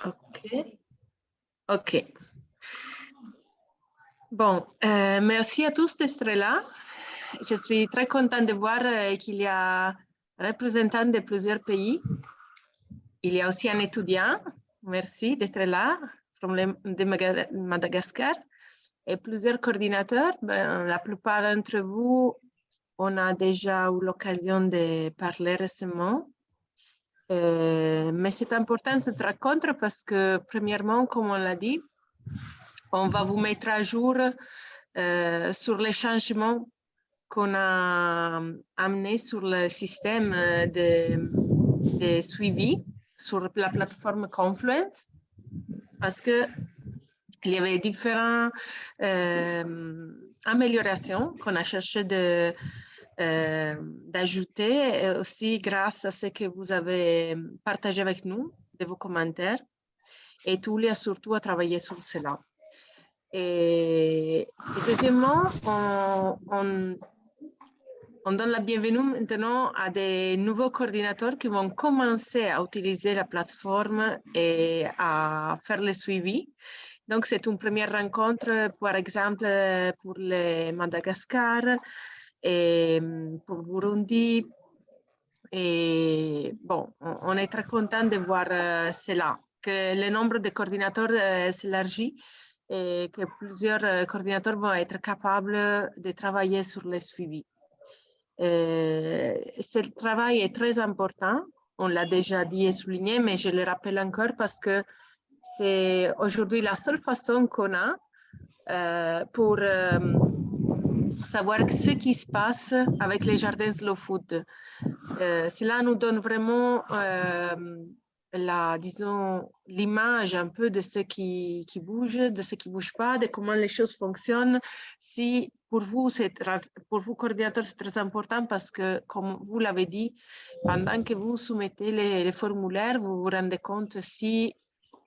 Ok. Ok. Bon, merci à tous d'être là. Je suis très contente de voir qu'il y a représentants de plusieurs pays. Il y a aussi un étudiant, merci d'être là, de Madagascar, et plusieurs coordinateurs. Ben, la plupart d'entre vous, on a déjà eu l'occasion de parler récemment. Mais c'est important cette rencontre parce que, premièrement, comme on l'a dit, on va vous mettre à jour sur les changements qu'on a amenés sur le système de suivi sur la plateforme Confluence, parce que il y avait différentes améliorations qu'on a cherché d'ajouter, aussi grâce à ce que vous avez partagé avec nous, de vos commentaires. Et Tulia surtout a travaillé sur cela. Et deuxièmement, on donne la bienvenue maintenant à des nouveaux coordinateurs qui vont commencer à utiliser la plateforme et à faire le suivi. Donc, c'est une première rencontre, par exemple, pour le Madagascar et pour Burundi. Et bon, on est très content de voir cela, que le nombre de coordinateurs s'élargit et que plusieurs coordinateurs vont être capables de travailler sur le suivi. Ce travail est très important, on l'a déjà dit et souligné, mais je le rappelle encore parce que c'est aujourd'hui la seule façon qu'on a pour savoir ce qui se passe avec les jardins slow food. Cela nous donne vraiment disons, l'image un peu de ce qui bouge, de ce qui ne bouge pas, de comment les choses fonctionnent. Si pour vous, coordinateur, c'est très important parce que, comme vous l'avez dit, pendant que vous soumettez les formulaires, vous vous rendez compte si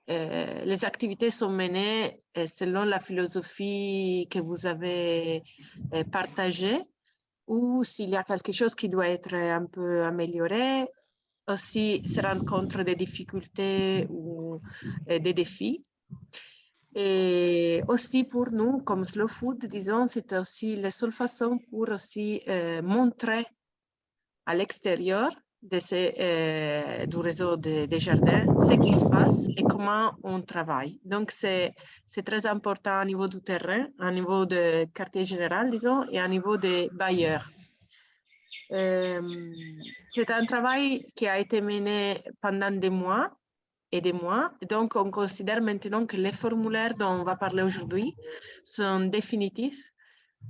les activités sont menées selon la philosophie que vous avez partagée, ou s'il y a quelque chose qui doit être un peu amélioré, aussi se rendre compte des difficultés ou des défis. Et aussi pour nous, comme Slow Food, disons, c'est aussi la seule façon pour aussi montrer à l'extérieur du réseau des jardins ce qui se passe et comment on travaille. Donc, c'est très important au niveau du terrain, au niveau du quartier général, disons, et au niveau des bailleurs. C'est un travail qui a été mené pendant des mois et des mois. Donc, on considère maintenant que les formulaires dont on va parler aujourd'hui sont définitifs.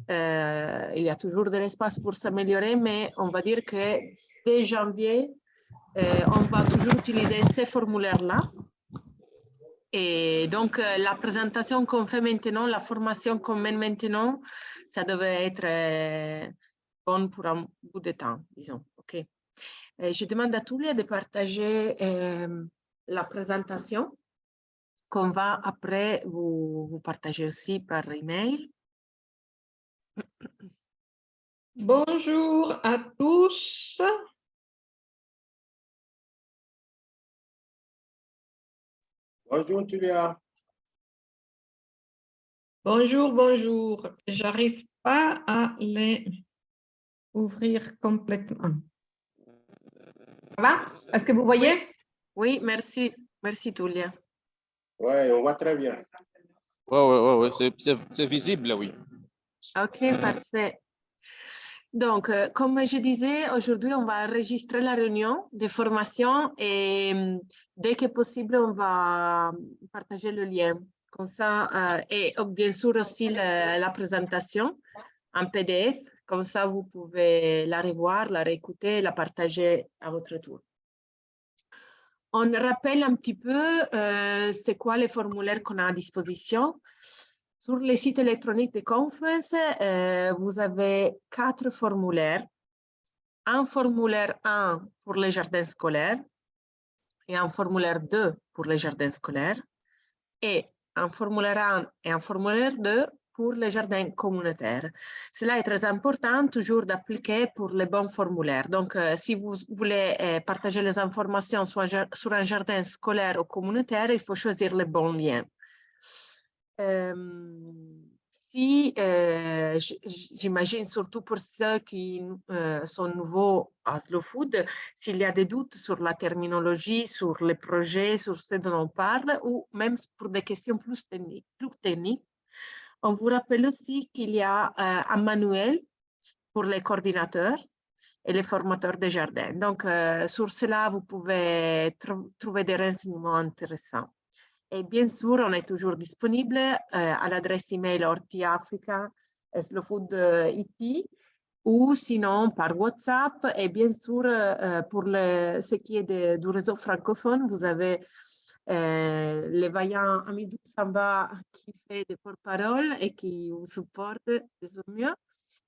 Il y a toujours de l'espace pour s'améliorer, mais on va dire que dès janvier, on va toujours utiliser ces formulaires-là. Et donc, la présentation qu'on fait maintenant, la formation qu'on mène maintenant, ça devait être bonne pour un bout de temps, disons. OK. Je demande à Tulia de partager la présentation qu'on va après vous partager aussi par email. Bonjour à tous. Bonjour Tulia. Bonjour, bonjour. J'arrive pas à les ouvrir complètement. Ça va? Est-ce que vous voyez? Oui, merci. Merci Tulia. Oui, on voit très bien. Oui, c'est visible, oui. OK, parfait. Donc, comme je disais, aujourd'hui, on va enregistrer la réunion de formation et dès que possible, on va partager le lien. Comme ça, et bien sûr aussi la présentation en PDF. Comme ça, vous pouvez la revoir, la réécouter, la partager à votre tour. On rappelle un petit peu c'est quoi les formulaires qu'on a à disposition. Sur le site électronique de Confluence, vous avez 4 formulaires. Un formulaire 1 pour les jardins scolaires et un formulaire 2 pour les jardins scolaires et un formulaire 1 et un formulaire 2 pour les jardins communautaires. Cela est très important, toujours d'appliquer pour les bons formulaires. Donc, si vous voulez partager les informations sur un jardin scolaire ou communautaire, il faut choisir les bons liens. J'imagine surtout pour ceux qui sont nouveaux à Slow Food, s'il y a des doutes sur la terminologie, sur les projets, sur ce dont on parle, ou même pour des questions plus techniques, on vous rappelle aussi qu'il y a un manuel pour les coordinateurs et les formateurs de jardin. Donc, sur cela, vous pouvez trouver des renseignements intéressants. Et bien sûr, on est toujours disponible à l'adresse email ortiafrica @slowfood.it ou sinon par WhatsApp. Et bien sûr, pour ce qui est du réseau francophone, vous avez les vaillants Amidou Samba qui fait des porte-paroles et qui vous supporte des au mieux.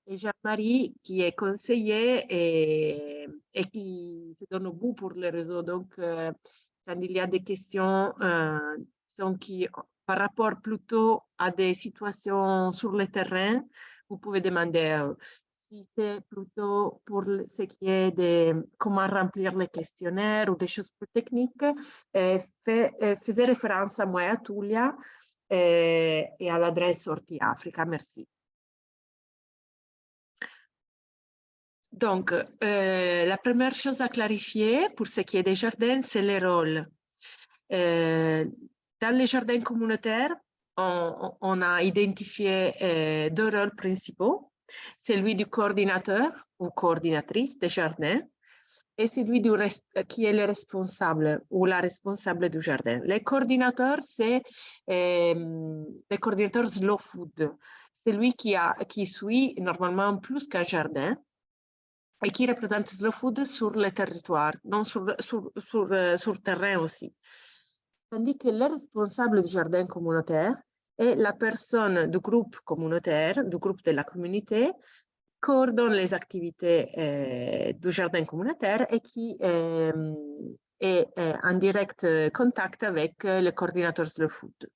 Et Jean-Marie qui est conseiller et qui se donne au bout pour le réseau. Donc, quand il y a des questions par rapport plutôt à des situations sur le terrain, vous pouvez demander si c'est plutôt pour ce qui est de comment remplir les questionnaires ou des choses plus techniques, faisez référence à moi, à Tulia, et à l'adresse Orti Africa. Merci. Donc, la première chose à clarifier pour ce qui est des jardins, c'est les rôles. Dans les jardins communautaires, on a identifié deux rôles principaux, celui du coordinateur ou coordinatrice des jardins et celui qui est le responsable ou la responsable du jardin. Les coordinateurs, c'est les coordinateurs Slow Food, celui qui suit normalement plus qu'un jardin et qui représente Slow Food sur le territoire, non sur terrain aussi. Tandis que le responsable du jardin communautaire est la personne du groupe communautaire, du groupe de la communauté, coordonne les activités du jardin communautaire et qui est en direct contact avec le coordinateur Slow Food.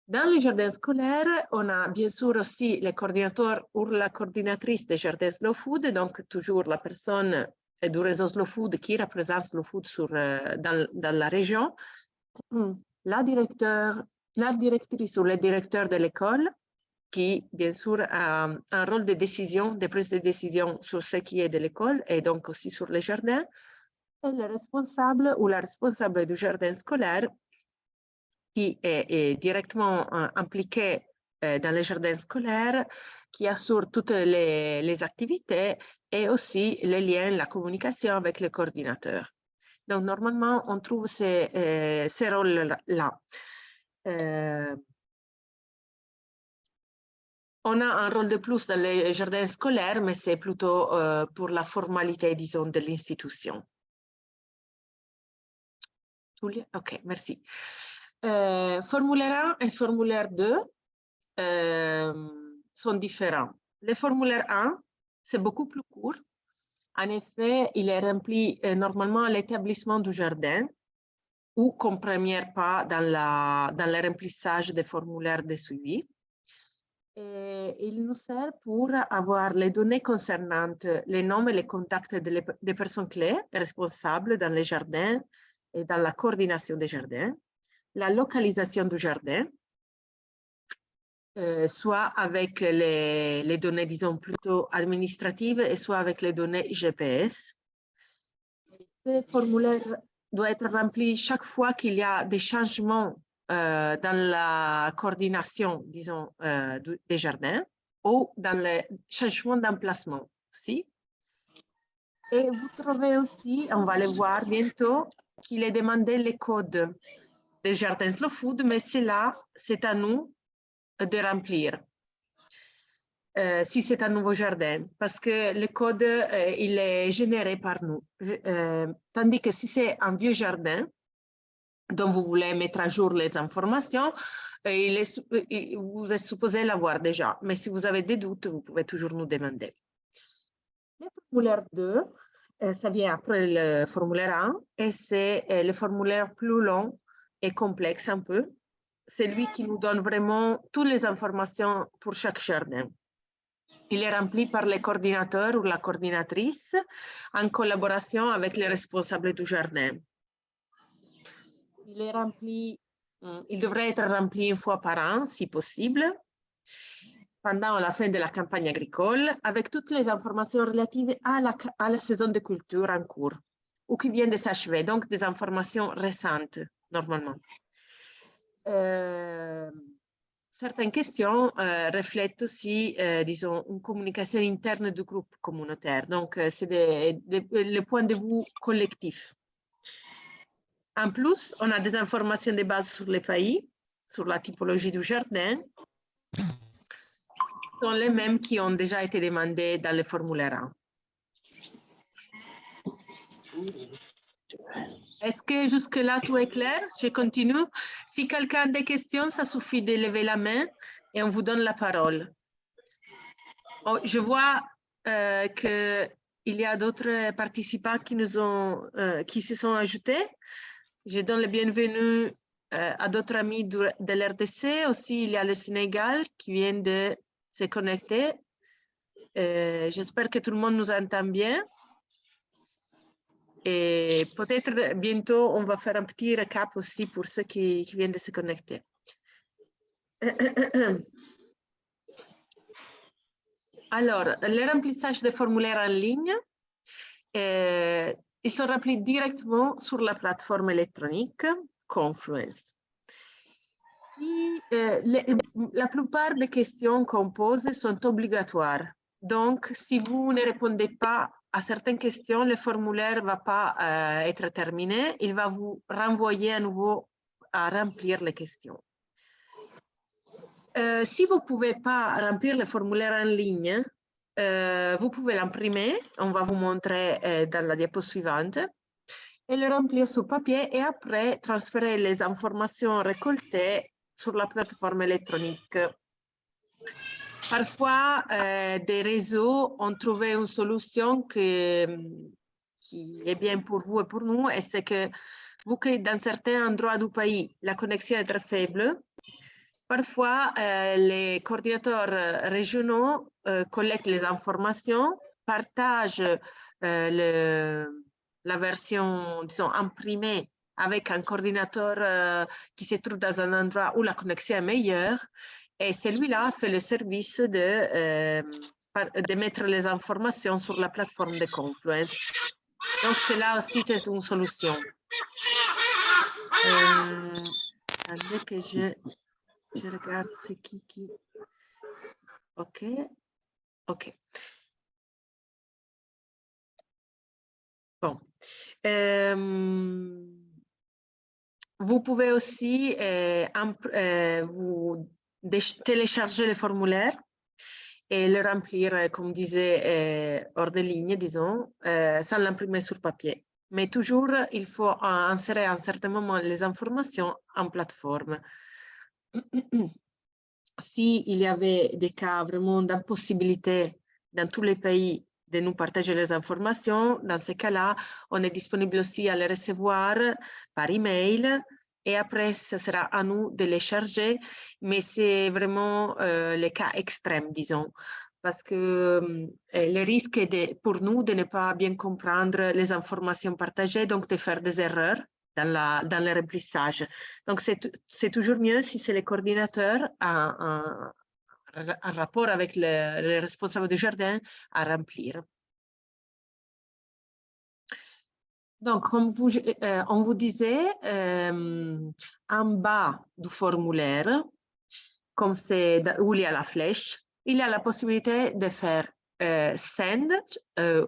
Dans les jardins scolaires, on a bien sûr aussi le coordinateur ou la coordinatrice des jardins Slow Food, donc toujours la personne du réseau Slow Food qui représente Slow Food dans la région, la directrice ou le directeur de l'école, qui bien sûr a un rôle de décision, de prise de décision sur ce qui est de l'école et donc aussi sur les jardins, et le responsable ou la responsable du jardin scolaire qui est directement impliqué dans les jardins scolaires, qui assure toutes les activités et aussi les liens, la communication avec les coordinateurs. Donc, normalement, on trouve ces rôles-là. On a un rôle de plus dans les jardins scolaires, mais c'est plutôt pour la formalité, disons, de l'institution. OK, merci. Formulaire 1 et formulaire 2 sont différents. Le formulaire 1, c'est beaucoup plus court. En effet, il est rempli normalement à l'établissement du jardin ou comme premier pas dans le remplissage des formulaires de suivi. Et il nous sert pour avoir les données concernant les noms et les contacts des personnes clés responsables dans les jardins et dans la coordination des jardins, la localisation du jardin, soit avec les données, disons, plutôt administratives et soit avec les données GPS. Ce formulaire doit être rempli chaque fois qu'il y a des changements dans la coordination, disons, des jardins ou dans le changement d'emplacement aussi. Et vous trouvez aussi, on va le voir bientôt, qu'il est demandé les codes des jardins Slow Food, mais c'est à nous de remplir. Si c'est un nouveau jardin, parce que le code, il est généré par nous. Tandis que si c'est un vieux jardin, dont vous voulez mettre à jour les informations, vous êtes supposé l'avoir déjà. Mais si vous avez des doutes, vous pouvez toujours nous demander. Le formulaire 2, ça vient après le formulaire 1, et c'est le formulaire plus long et complexe un peu. c'est lui qui nous donne vraiment toutes les informations pour chaque jardin. Il est rempli par les coordinateurs ou la coordinatrice en collaboration avec les responsables du jardin. Il est rempli, il devrait être rempli une fois par an, si possible, pendant la fin de la campagne agricole, avec toutes les informations relatives à la saison de culture en cours ou qui vient de s'achever, donc des informations récentes, normalement. Certaines questions reflètent aussi, disons, une communication interne du groupe communautaire. Donc, c'est le point de vue collectif. En plus, on a des informations de base sur les pays, sur la typologie du jardin, qui sont les mêmes qui ont déjà été demandées dans le formulaire 1. Est-ce que jusque-là, tout est clair? Je continue. Si quelqu'un a des questions, ça suffit de lever la main et on vous donne la parole. Oh, je vois qu'il y a d'autres participants qui se sont ajoutés. Je donne le bienvenu à d'autres amis de l'RDC. Aussi, il y a le Sénégal qui vient de se connecter. J'espère que tout le monde nous entend bien. Et peut-être bientôt, on va faire un petit récap aussi pour ceux qui viennent de se connecter. Alors, le remplissage des formulaires en ligne, ils sont remplis directement sur la plateforme électronique Confluence. La plupart des questions qu'on pose sont obligatoires. Donc, si vous ne répondez pas à certaines questions, le formulaire ne va pas être terminé. Il va vous renvoyer à nouveau à remplir les questions. Si vous ne pouvez pas remplir le formulaire en ligne, vous pouvez l'imprimer. On va vous montrer dans la diapo suivante. Et le remplir sur papier et après transférer les informations récoltées sur la plateforme électronique. Parfois, des réseaux ont trouvé une solution qui est bien pour vous et pour nous, et c'est que vu que dans certains endroits du pays, la connexion est très faible, parfois les coordinateurs régionaux collectent les informations, partagent la version, disons, imprimée avec un coordinateur qui se trouve dans un endroit où la connexion est meilleure. Et celui-là fait le service de mettre les informations sur la plateforme de Confluence. Donc, c'est là aussi une solution. Attendez que je regarde ce qui... OK. OK. Bon. Vous pouvez aussi vous télécharger le formulaire et le remplir, comme disait, hors de ligne, disons, sans l'imprimer sur papier. Mais toujours, il faut insérer à un certain moment les informations en plateforme. S'il y avait des cas vraiment d'impossibilité dans tous les pays de nous partager les informations, dans ces cas-là, on est disponible aussi à les recevoir par email. Et après, ce sera à nous de les charger, mais c'est vraiment le cas extrême, disons, parce que le risque est pour nous de ne pas bien comprendre les informations partagées, donc de faire des erreurs dans le remplissage. Donc, c'est toujours mieux si c'est le coordinateur en rapport avec le responsable du jardin à remplir. Donc, comme on vous disait, en bas du formulaire, comme c'est où il y a la flèche, il y a la possibilité de faire send,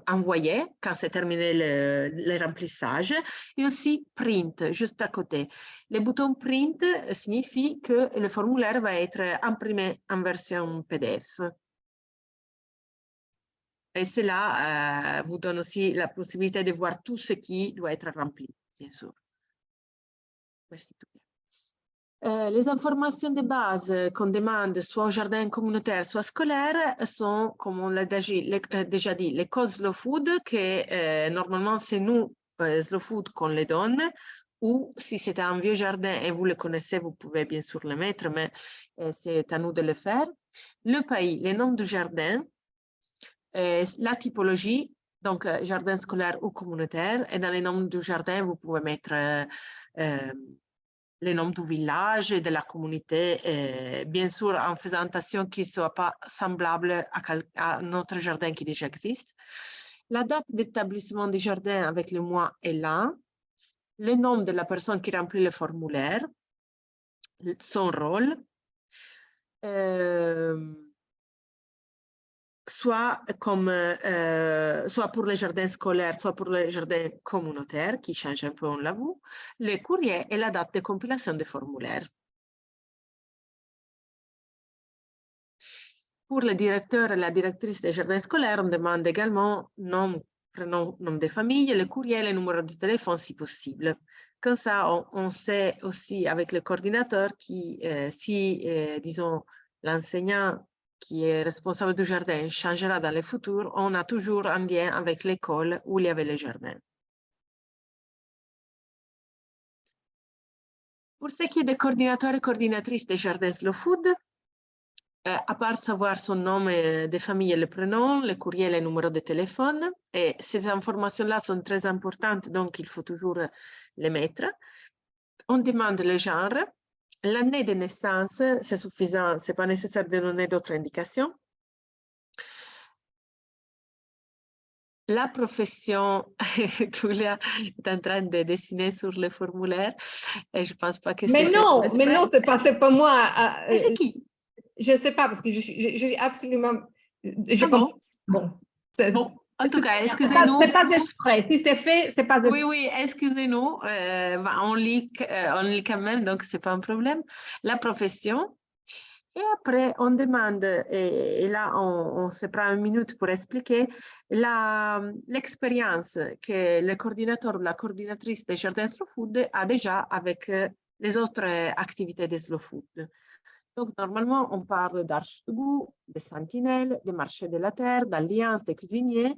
envoyer, quand c'est terminé le remplissage, et aussi print, juste à côté. Le bouton print signifie que le formulaire va être imprimé en version PDF. Et cela vous donne aussi la possibilité de voir tout ce qui doit être rempli, bien sûr. Merci. Les informations de base qu'on demande soit au jardin communautaire, soit scolaire, sont, comme on l'a déjà dit, les codes Slow Food, que normalement c'est nous, Slow Food, qu'on les donne, ou si c'est un vieux jardin et vous le connaissez, vous pouvez bien sûr le mettre, mais c'est à nous de le faire. Le pays, le nom du jardin, la typologie, donc jardin scolaire ou communautaire, et dans les noms du jardin, vous pouvez mettre les noms du village et de la communauté, bien sûr en faisant attention qu'il ne soit pas semblable à notre jardin qui déjà existe. La date d'établissement du jardin avec le mois et l'an, le nom de la personne qui remplit le formulaire, son rôle, soit pour les jardins scolaires, soit pour les jardins communautaires, qui changent un peu, on l'avoue, le courrier et la date de compilation des formulaires. Pour le directeur et la directrice des jardins scolaires, on demande également nom, prénom, nom de famille, le courrier et le numéro de téléphone si possible. Comme ça, on sait aussi avec le coordinateur qui, disons, l'enseignant qui est responsable du jardin changera dans le futur, on a toujours un lien avec l'école où il y avait le jardin. Pour ce qui est des coordinateurs et coordinatrices des jardins Slow Food, à part savoir son nom de famille et le prénom, le courrier et le numéro de téléphone, et ces informations-là sont très importantes, donc il faut toujours les mettre. On demande le genre, l'année de naissance, c'est suffisant, ce n'est pas nécessaire de donner d'autres indications. La profession, Tulia est en train de dessiner sur le formulaire, et je ne pense pas que c'est Mais non, c'est pas moi. Et c'est qui? Je ne sais pas, parce que je suis absolument... bon? Bon. Bon, en tout cas, excusez-nous. Ce n'est pas exprès. Si c'est fait, ce n'est pas exprès. Oui, excusez-nous. On lit quand même, donc ce n'est pas un problème. La profession. Et après, on demande, et là, on se prend une minute pour expliquer l'expérience que le coordinateur ou la coordinatrice des jardins Slow Food a déjà avec les autres activités de Slow Food. Donc, normalement, on parle d'arches de goût, de sentinelles, de marché de la terre, d'alliances des cuisiniers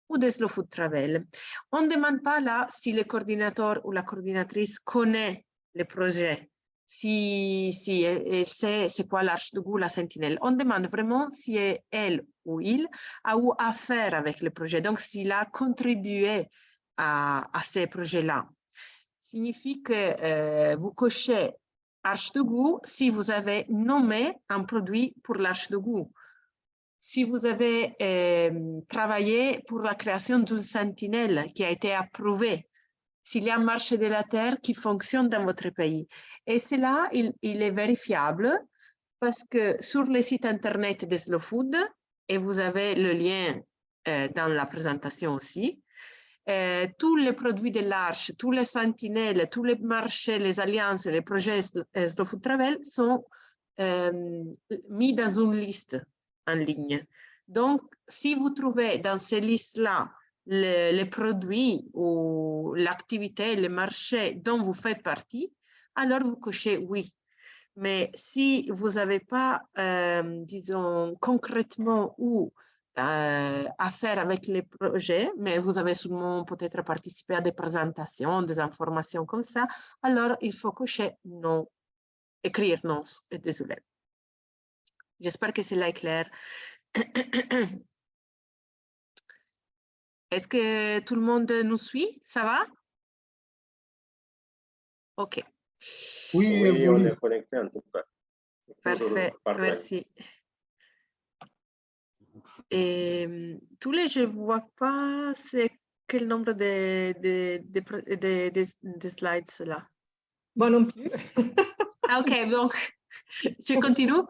ou de Slow Food Travel. On ne demande pas là si le coordinateur ou la coordinatrice connaît le projet, si elle sait c'est quoi l'arche de goût, la sentinelle. On demande vraiment si elle ou il a eu affaire avec le projet, donc s'il a contribué à ces projets-là. Signifie que vous cochez arche de goût si vous avez nommé un produit pour l'arche de goût. Si vous avez travaillé pour la création d'une sentinelle qui a été approuvée, s'il y a un marché de la terre qui fonctionne dans votre pays. Et cela, il est vérifiable parce que sur le site internet de Slow Food, et vous avez le lien dans la présentation aussi, tous les produits de l'Arche, tous les sentinelles, tous les marchés, les alliances, les projets Slow Food Travel sont mis dans une liste en ligne. Donc, si vous trouvez dans ces listes-là les produits ou l'activité, le marché dont vous faites partie, alors vous cochez oui. Mais si vous n'avez pas, disons, concrètement ou affaire avec les projets, mais vous avez sûrement peut-être participé à des présentations, des informations comme ça, alors il faut cocher non, écrire non, désolé. J'espère que cela est clair. Est-ce que tout le monde nous suit? Ça va? OK. Oui, on est connecté en tout cas. Parfait, merci. Et tous les, je ne vois pas quel nombre de slides là. Moi non plus. Ah, OK, donc je continue?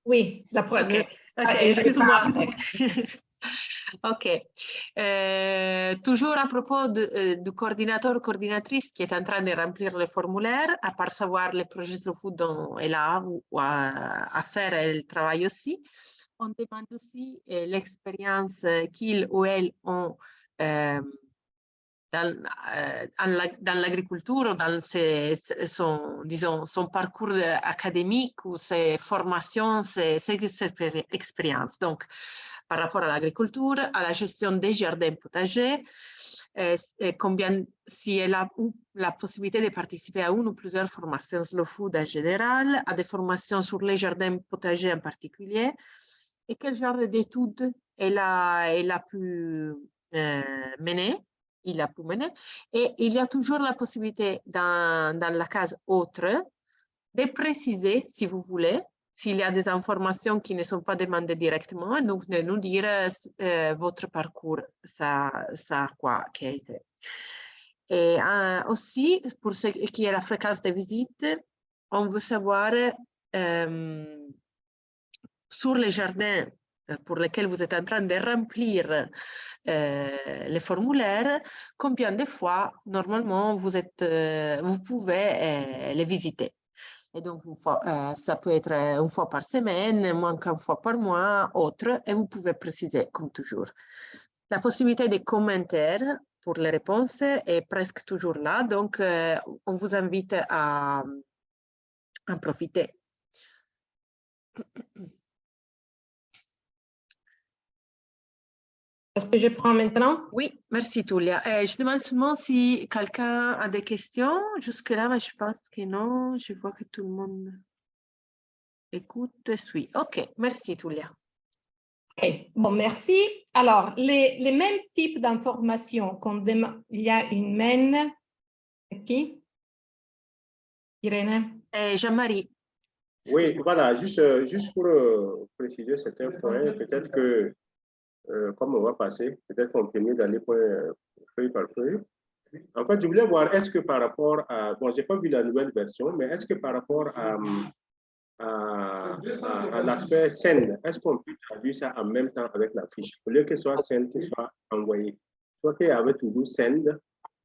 Oui, la première. OK, excuse-moi. OK. Toujours à propos du coordinateur ou coordinatrice qui est en train de remplir le formulaire, à part savoir les projets de food dont elle a ou à faire elle travaille aussi, on demande aussi l'expérience qu'ils ou elles ont dans l'agriculture, dans son parcours académique ou ses formations, ses expériences. Donc, par rapport à l'agriculture, à la gestion des jardins potagers, et si elle a eu la possibilité de participer à une ou plusieurs formations slow food en général, à des formations sur les jardins potagers en particulier, et quel genre d'études elle a pu mener. Il a pu mener. Et il y a toujours la possibilité dans la case autre de préciser, si vous voulez, s'il y a des informations qui ne sont pas demandées directement, donc de nous dire votre parcours, ça quoi qui a été. Et aussi, pour ce qui est la fréquence des visites, on veut savoir sur les jardins pour lesquels vous êtes en train de remplir les formulaires, combien de fois, normalement, vous pouvez les visiter. Et donc, ça peut être une fois par semaine, moins qu'une fois par mois, autre, et vous pouvez préciser, comme toujours. La possibilité de commentaires pour les réponses est presque toujours là, donc on vous invite à en profiter. Est-ce que je prends maintenant? Oui, merci Tulia. Je demande seulement si quelqu'un a des questions. Jusque-là, mais je pense que non. Je vois que tout le monde écoute, suit. OK, merci Tulia. OK, bon, merci. Alors, les mêmes types d'informations qu'on demande, il y a une main. Qui? Irène? Jean-Marie. Oui, voilà, juste pour préciser certains points, peut-être que, comme on va passer, peut-être qu'on peut mieux d'aller feuille par feuille. En fait, je voulais voir, est-ce que par rapport à, bon, j'ai pas vu la nouvelle version, mais est-ce que par rapport à l'aspect send, est-ce qu'on peut traduire ça en même temps avec la fiche, au lieu que ce soit send, que ce soit envoyé? Soit qu'il y avait toujours send.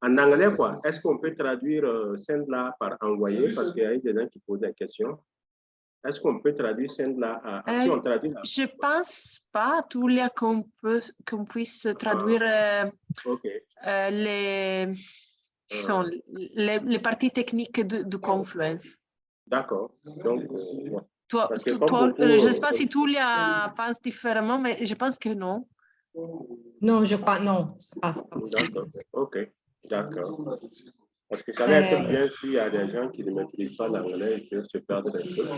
En anglais, quoi, est-ce qu'on peut traduire send là par envoyé? Parce qu'il y a eu des gens qui posent des questions. Est-ce qu'on peut traduire send là si on traduit là? Je pense pas, Tulia, qu'on puisse traduire les parties techniques de Confluence. D'accord. Donc, toi, je ne sais pas si Tulia pense différemment, mais je pense que non. Non, je crois non. D'accord. OK. D'accord. Parce que ça va être bien s'il y a des gens qui ne maîtrisent pas l'anglais et qui se perdent un peu.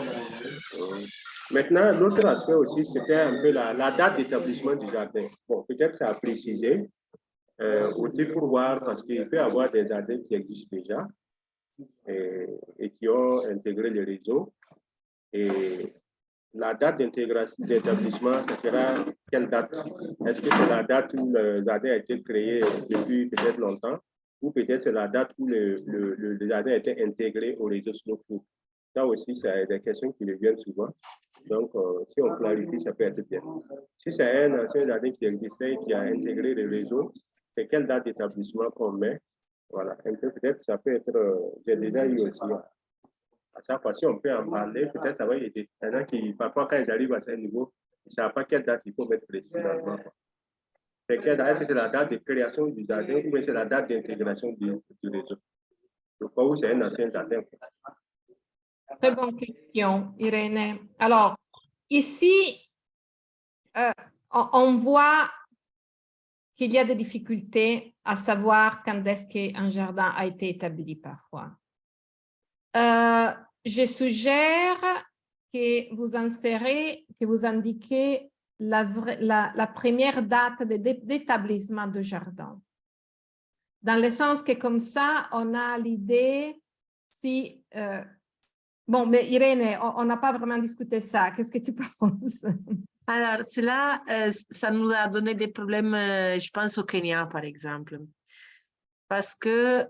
Maintenant, l'autre aspect aussi, c'était un peu la date d'établissement du jardin. Bon, peut-être ça a précisé, aussi pour voir, parce qu'il peut y avoir des jardins qui existent déjà et qui ont intégré le réseau. Et la date d'établissement, ça sera quelle date? Est-ce que c'est la date où le jardin a été créé depuis peut-être longtemps? Ou peut-être c'est la date où le jardin a été intégré au réseau Slow Food? Ça aussi, c'est des questions qui reviennent souvent. Donc, si on clarifie, ça peut être bien. Si c'est un ancien jardin qui existait, qui a intégré le réseau, c'est quelle date d'établissement qu'on met? Voilà, peut-être ça peut être, j'ai déjà eu aussi. À chaque fois, si on peut en parler, peut-être ça va aider. Il y en a qui, parfois, quand ils arrivent à ce niveau, ils ne savent pas quelle date il faut mettre précisément. C'est quelle date? Est-ce que c'est la date de création du jardin ou c'est la date d'intégration du réseau? Je crois que c'est un ancien jardin. Très bonne question, Irène. Alors, ici, on voit qu'il y a des difficultés à savoir quand est-ce qu'un jardin a été établi parfois. Je suggère que vous insérez, que vous indiquez la première date d'établissement du jardin. Dans le sens que comme ça, on a l'idée si... bon, mais Irène, on n'a pas vraiment discuté ça. Qu'est-ce que tu penses? Alors, cela, ça nous a donné des problèmes, je pense, au Kenya, par exemple. Parce que...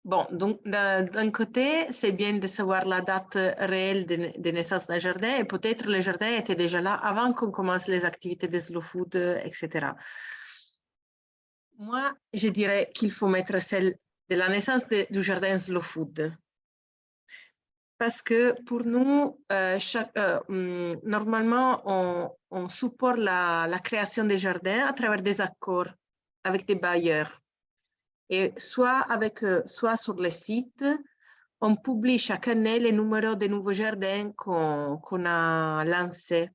Bon, donc d'un côté, c'est bien de savoir la date réelle de naissance d'un jardin et peut-être le jardin était déjà là avant qu'on commence les activités de slow food, etc. Moi, je dirais qu'il faut mettre celle de la naissance du jardin slow food. Parce que pour nous, normalement, on supporte la création des jardins à travers des accords avec des bailleurs. Et soit sur le site, on publie chaque année les numéros des nouveaux jardins qu'on a lancés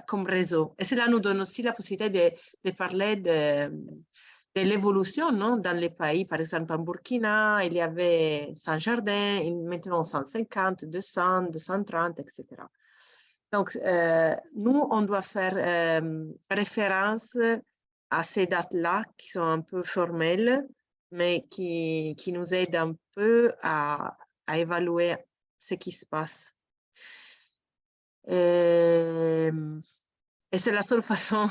comme réseau. Et cela nous donne aussi la possibilité de parler de l'évolution, non, dans les pays. Par exemple, en Burkina, il y avait 100 jardins, maintenant 150, 200, 230, etc. Donc, nous, on doit faire référence à ces dates-là qui sont un peu formelles, mais qui nous aident un peu à évaluer ce qui se passe. Et c'est la seule façon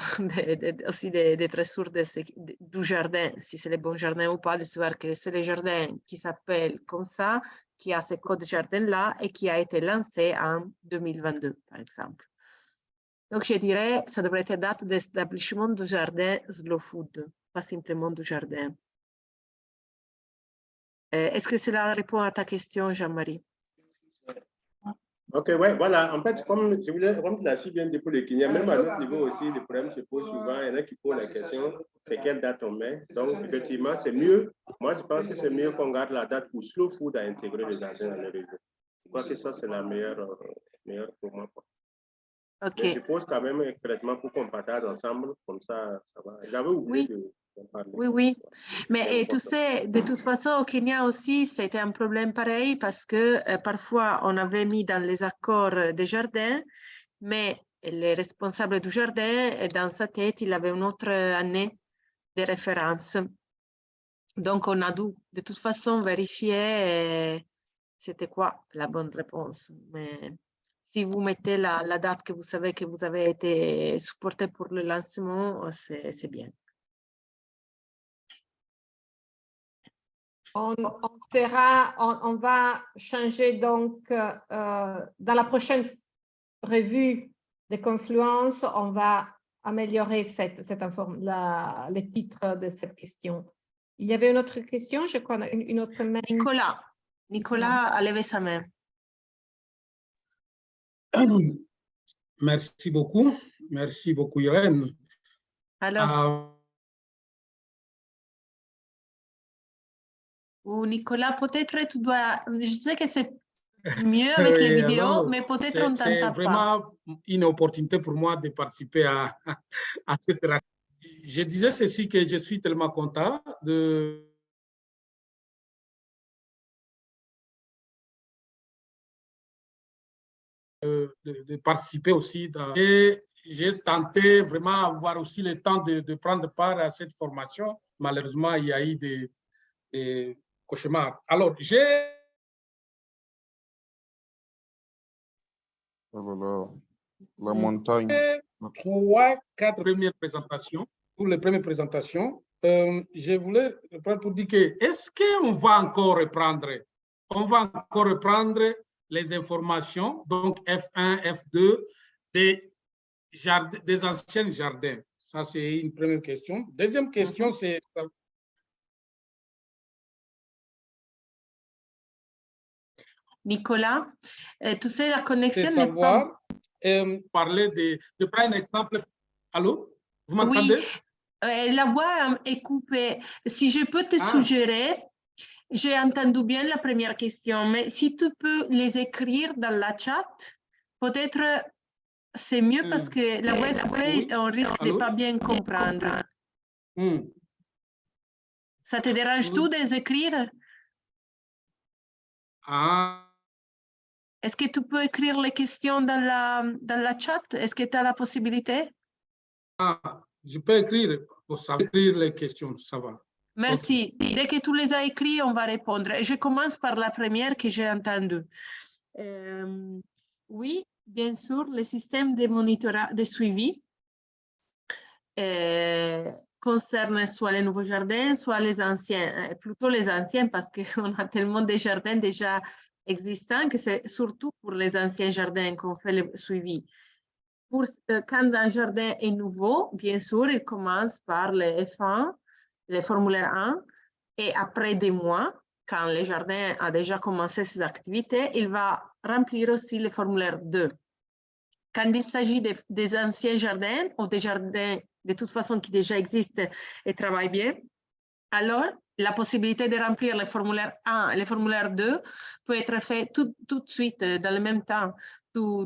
aussi d'être sûr du jardin, si c'est le bon jardin ou pas, de savoir que c'est le jardin qui s'appelle comme ça, qui a ce code jardin-là et qui a été lancé en 2022, par exemple. Donc, je dirais, ça devrait être date d'établissement du jardin Slow Food, pas simplement du jardin. Est-ce que cela répond à ta question, Jean-Marie? Ok, ouais, voilà. En fait, comme tu l'as si bien dit pour les Kenyans, même à notre niveau aussi, les problèmes se posent souvent. Il y en a qui posent la question, c'est quelle date on met? Donc, effectivement, c'est mieux. Moi, je pense que c'est mieux qu'on garde la date où Slow Food a intégré les jardins dans le réseau. Je crois que ça, c'est la meilleure pour moi. Ok. Mais je pose quand même concrètement pour qu'on partage ensemble, comme ça, ça va. J'avais oublié de parler. Oui. Mais tu sais, de toute façon, au Kenya aussi, c'était un problème pareil parce que parfois, on avait mis dans les accords des jardins, mais le responsable du jardin, dans sa tête, il avait une autre année de référence. Donc, on a dû de toute façon vérifier c'était quoi la bonne réponse. Mais si vous mettez la date que vous savez que vous avez été supporté pour le lancement, c'est bien. On va changer donc dans la prochaine revue de Confluence, on va améliorer les titres de cette question. Il y avait une autre question, je crois, une autre main. Nicolas a levé sa main. Merci beaucoup, Irène. Alors, Nicolas, peut-être tu dois, je sais que c'est mieux avec les vidéos, alors, mais peut-être on t'entend pas. C'est vraiment une opportunité pour moi de participer à cette réaction. Je disais ceci, que je suis tellement content de participer aussi. Et j'ai tenté vraiment avoir aussi le temps de prendre part à cette formation. Malheureusement, il y a eu des cauchemars. Alors, j'ai... Voilà. La montagne. 3, 4 premières présentations. Pour les premières présentations, je voulais prendre pour dire que est-ce qu'on va encore reprendre? On va encore reprendre les informations, donc F1, F2, des anciens jardins. Ça, c'est une première question. Deuxième question, c'est... Nicolas, tu sais, la connexion n'est pas... parler de prendre un exemple. Allô? Vous m'entendez? Oui, la voix est coupée. Si je peux te suggérer, j'ai entendu bien la première question, mais si tu peux les écrire dans la chat, peut-être c'est mieux parce que la voix est coupée, on risque de ne pas bien comprendre. Ça te dérange tout de les écrire? Est-ce que tu peux écrire les questions dans la chat? Est-ce que tu as la possibilité? Je peux écrire, les questions, ça va. Merci. Okay. Dès que tu les as écrits, on va répondre. Je commence par la première que j'ai entendue. Oui, bien sûr, le système de monitorat, de suivi concerne soit les nouveaux jardins, soit les anciens. Plutôt les anciens parce qu'on a tellement de jardins déjà existants que c'est surtout pour les anciens jardins qu'on fait le suivi. Quand un jardin est nouveau, bien sûr, il commence par le F1, le formulaire 1, et après des mois, quand le jardin a déjà commencé ses activités, il va remplir aussi le formulaire 2. Quand il s'agit des anciens jardins ou des jardins de toute façon qui déjà existent et travaillent bien, alors la possibilité de remplir le formulaire 1 et le formulaire 2 peut être fait tout de suite, dans le même temps.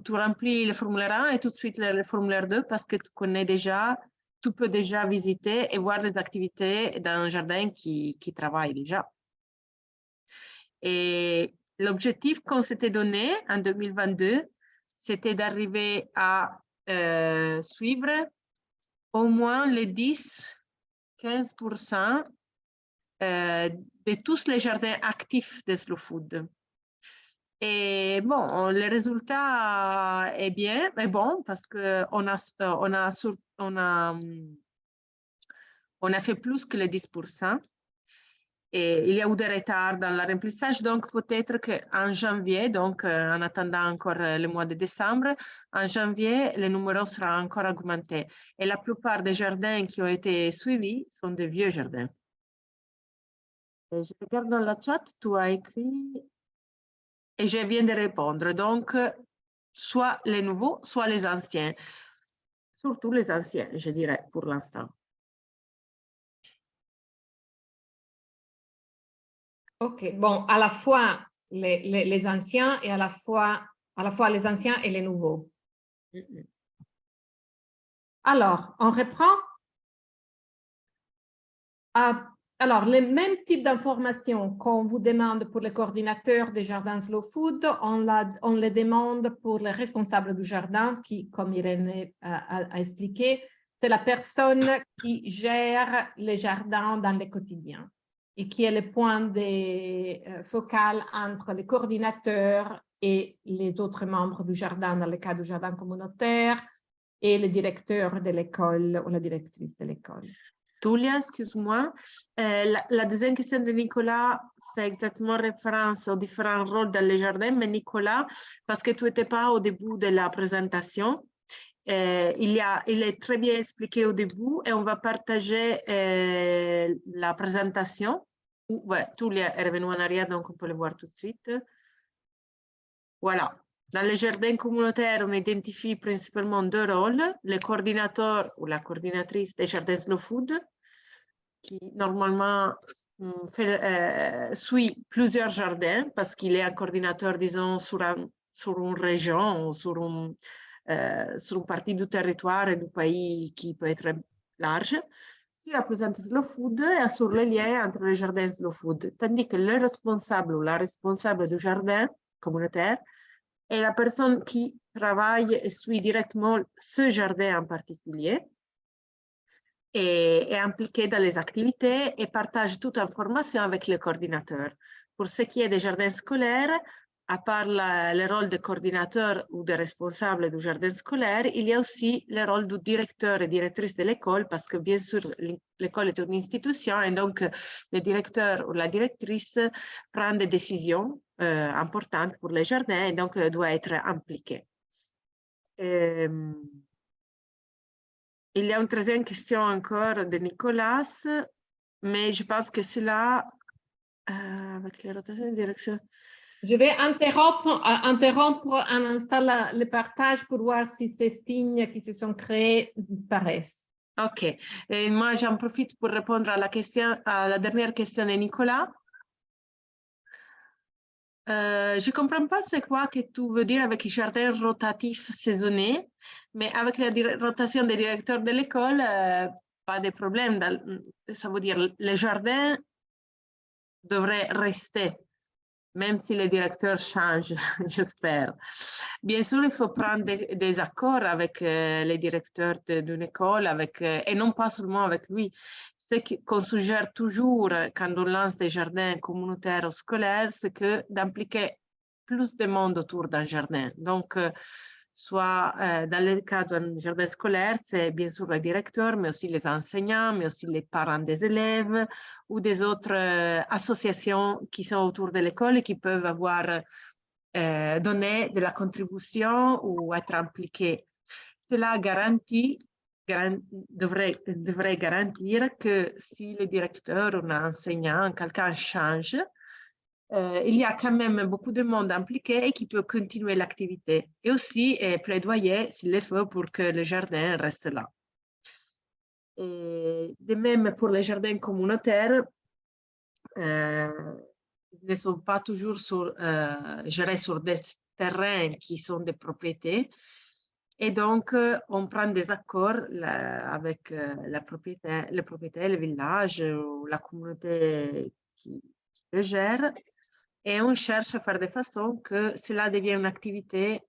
tu remplis le formulaire 1 et tout de suite le formulaire 2 parce que tu connais déjà, tu peux déjà visiter et voir les activités d'un jardin qui travaille déjà. Et l'objectif qu'on s'était donné en 2022, c'était d'arriver à suivre au moins les 10-15% de tous les jardins actifs de Slow Food. Et bon, le résultat est bon parce qu'on a fait plus que les 10%. Et il y a eu des retards dans le remplissage, donc peut-être qu'en janvier, donc en attendant encore le mois de décembre, en janvier, le numéro sera encore augmenté. Et la plupart des jardins qui ont été suivis sont des vieux jardins. Et je regarde dans la chat, tu as écrit, et je viens de répondre, donc soit les nouveaux, soit les anciens. Surtout les anciens, je dirais, pour l'instant. Ok, bon, à la fois les anciens et à la fois les anciens et les nouveaux. Alors, on reprend. Alors, les mêmes types d'informations qu'on vous demande pour les coordinateurs des jardins Slow Food, on les demande pour les responsables du jardin qui, comme Irène a expliqué, c'est la personne qui gère les jardins dans le quotidien et qui est le point focal entre les coordinateurs et les autres membres du jardin dans le cas du jardin communautaire et le directeur de l'école ou la directrice de l'école. Tulia, excuse-moi. La deuxième question de Nicolas fait exactement référence aux différents rôles dans les jardins, mais Nicolas, parce que tu n'étais pas au début de la présentation, il est très bien expliqué au début et on va partager la présentation. Ouais, Tulia est revenue en arrière, donc on peut le voir tout de suite. Voilà. Dans les jardins communautaires, on identifie principalement deux rôles, le coordinateur ou la coordinatrice des jardins Slow Food, qui normalement suit plusieurs jardins parce qu'il est un coordinateur, disons, sur une région ou sur une partie du territoire et du pays qui peut être large, qui représente Slow Food et assure le lien entre les jardins Slow Food, tandis que le responsable ou la responsable du jardin communautaire est la personne qui travaille et suit directement ce jardin en particulier et est impliquée dans les activités et partage toute information avec le coordinateur. Pour ce qui est des jardins scolaires, à part le rôle de coordinateur ou de responsable du jardin scolaire, il y a aussi le rôle du directeur et directrice de l'école parce que bien sûr l'école est une institution et donc le directeur ou la directrice prend des décisions importantes pour les jardins et donc doit être impliqué. Il y a une troisième question encore de Nicolas, mais je pense que cela, avec les rotations de direction. Je vais interrompre un instant le partage pour voir si ces signes qui se sont créés disparaissent. Ok. Et moi, j'en profite pour répondre à la dernière question de Nicolas. Je ne comprends pas c'est quoi que tu veux dire avec jardin rotatif saisonnier, mais avec la rotation des directeurs de l'école, pas de problème. Ça veut dire les jardins devraient rester, même si les directeurs changent, j'espère. Bien sûr, il faut prendre des accords avec les directeurs d'une école, et non pas seulement avec lui. Ce qu'on suggère toujours quand on lance des jardins communautaires ou scolaires, c'est d'impliquer plus de monde autour d'un jardin. Donc, soit dans le cas d'un jardin scolaire, c'est bien sûr le directeur, mais aussi les enseignants, mais aussi les parents des élèves ou des autres associations qui sont autour de l'école et qui peuvent avoir donné de la contribution ou être impliqués. Cela devrait garantir que si le directeur ou l'enseignant, quelqu'un change, il y a quand même beaucoup de monde impliqué et qui peut continuer l'activité. Et aussi plaidoyer, s'il le faut, pour que le jardin reste là. Et de même pour les jardins communautaires, ils ne sont pas toujours gérés sur des terrains qui sont des propriétés. Et donc, on prend des accords avec le propriétaire, le village ou la communauté qui le gère. Et on cherche à faire de façon que cela devienne une activité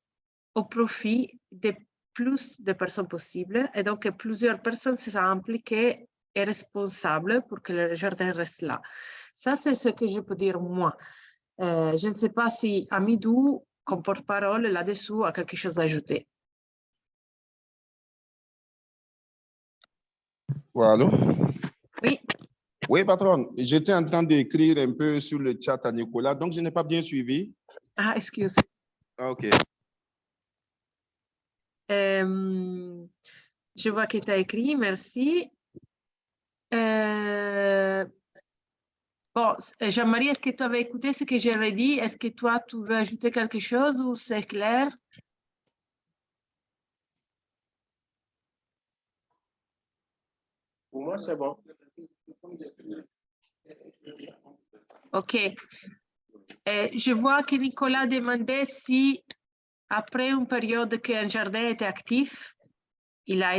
au profit de plus de personnes possibles. Et donc, plusieurs personnes se sont impliquées et responsables pour que le jardin reste là. Ça, c'est ce que je peux dire moi. Je ne sais pas si Amidou, comme porte-parole là-dessous, a quelque chose à ajouter. Voilà. Oui. Oui, patron, j'étais en train d'écrire un peu sur le chat à Nicolas, donc je n'ai pas bien suivi. Ah, excuse. OK. Je vois que tu as écrit, merci. Bon, Jean-Marie, est-ce que tu avais écouté ce que j'avais dit? Est-ce que toi, tu veux ajouter quelque chose ou c'est clair? Pour moi, c'est bon. OK. Je vois que Nicolas demandait si, après une période qu'un jardin était actif, il a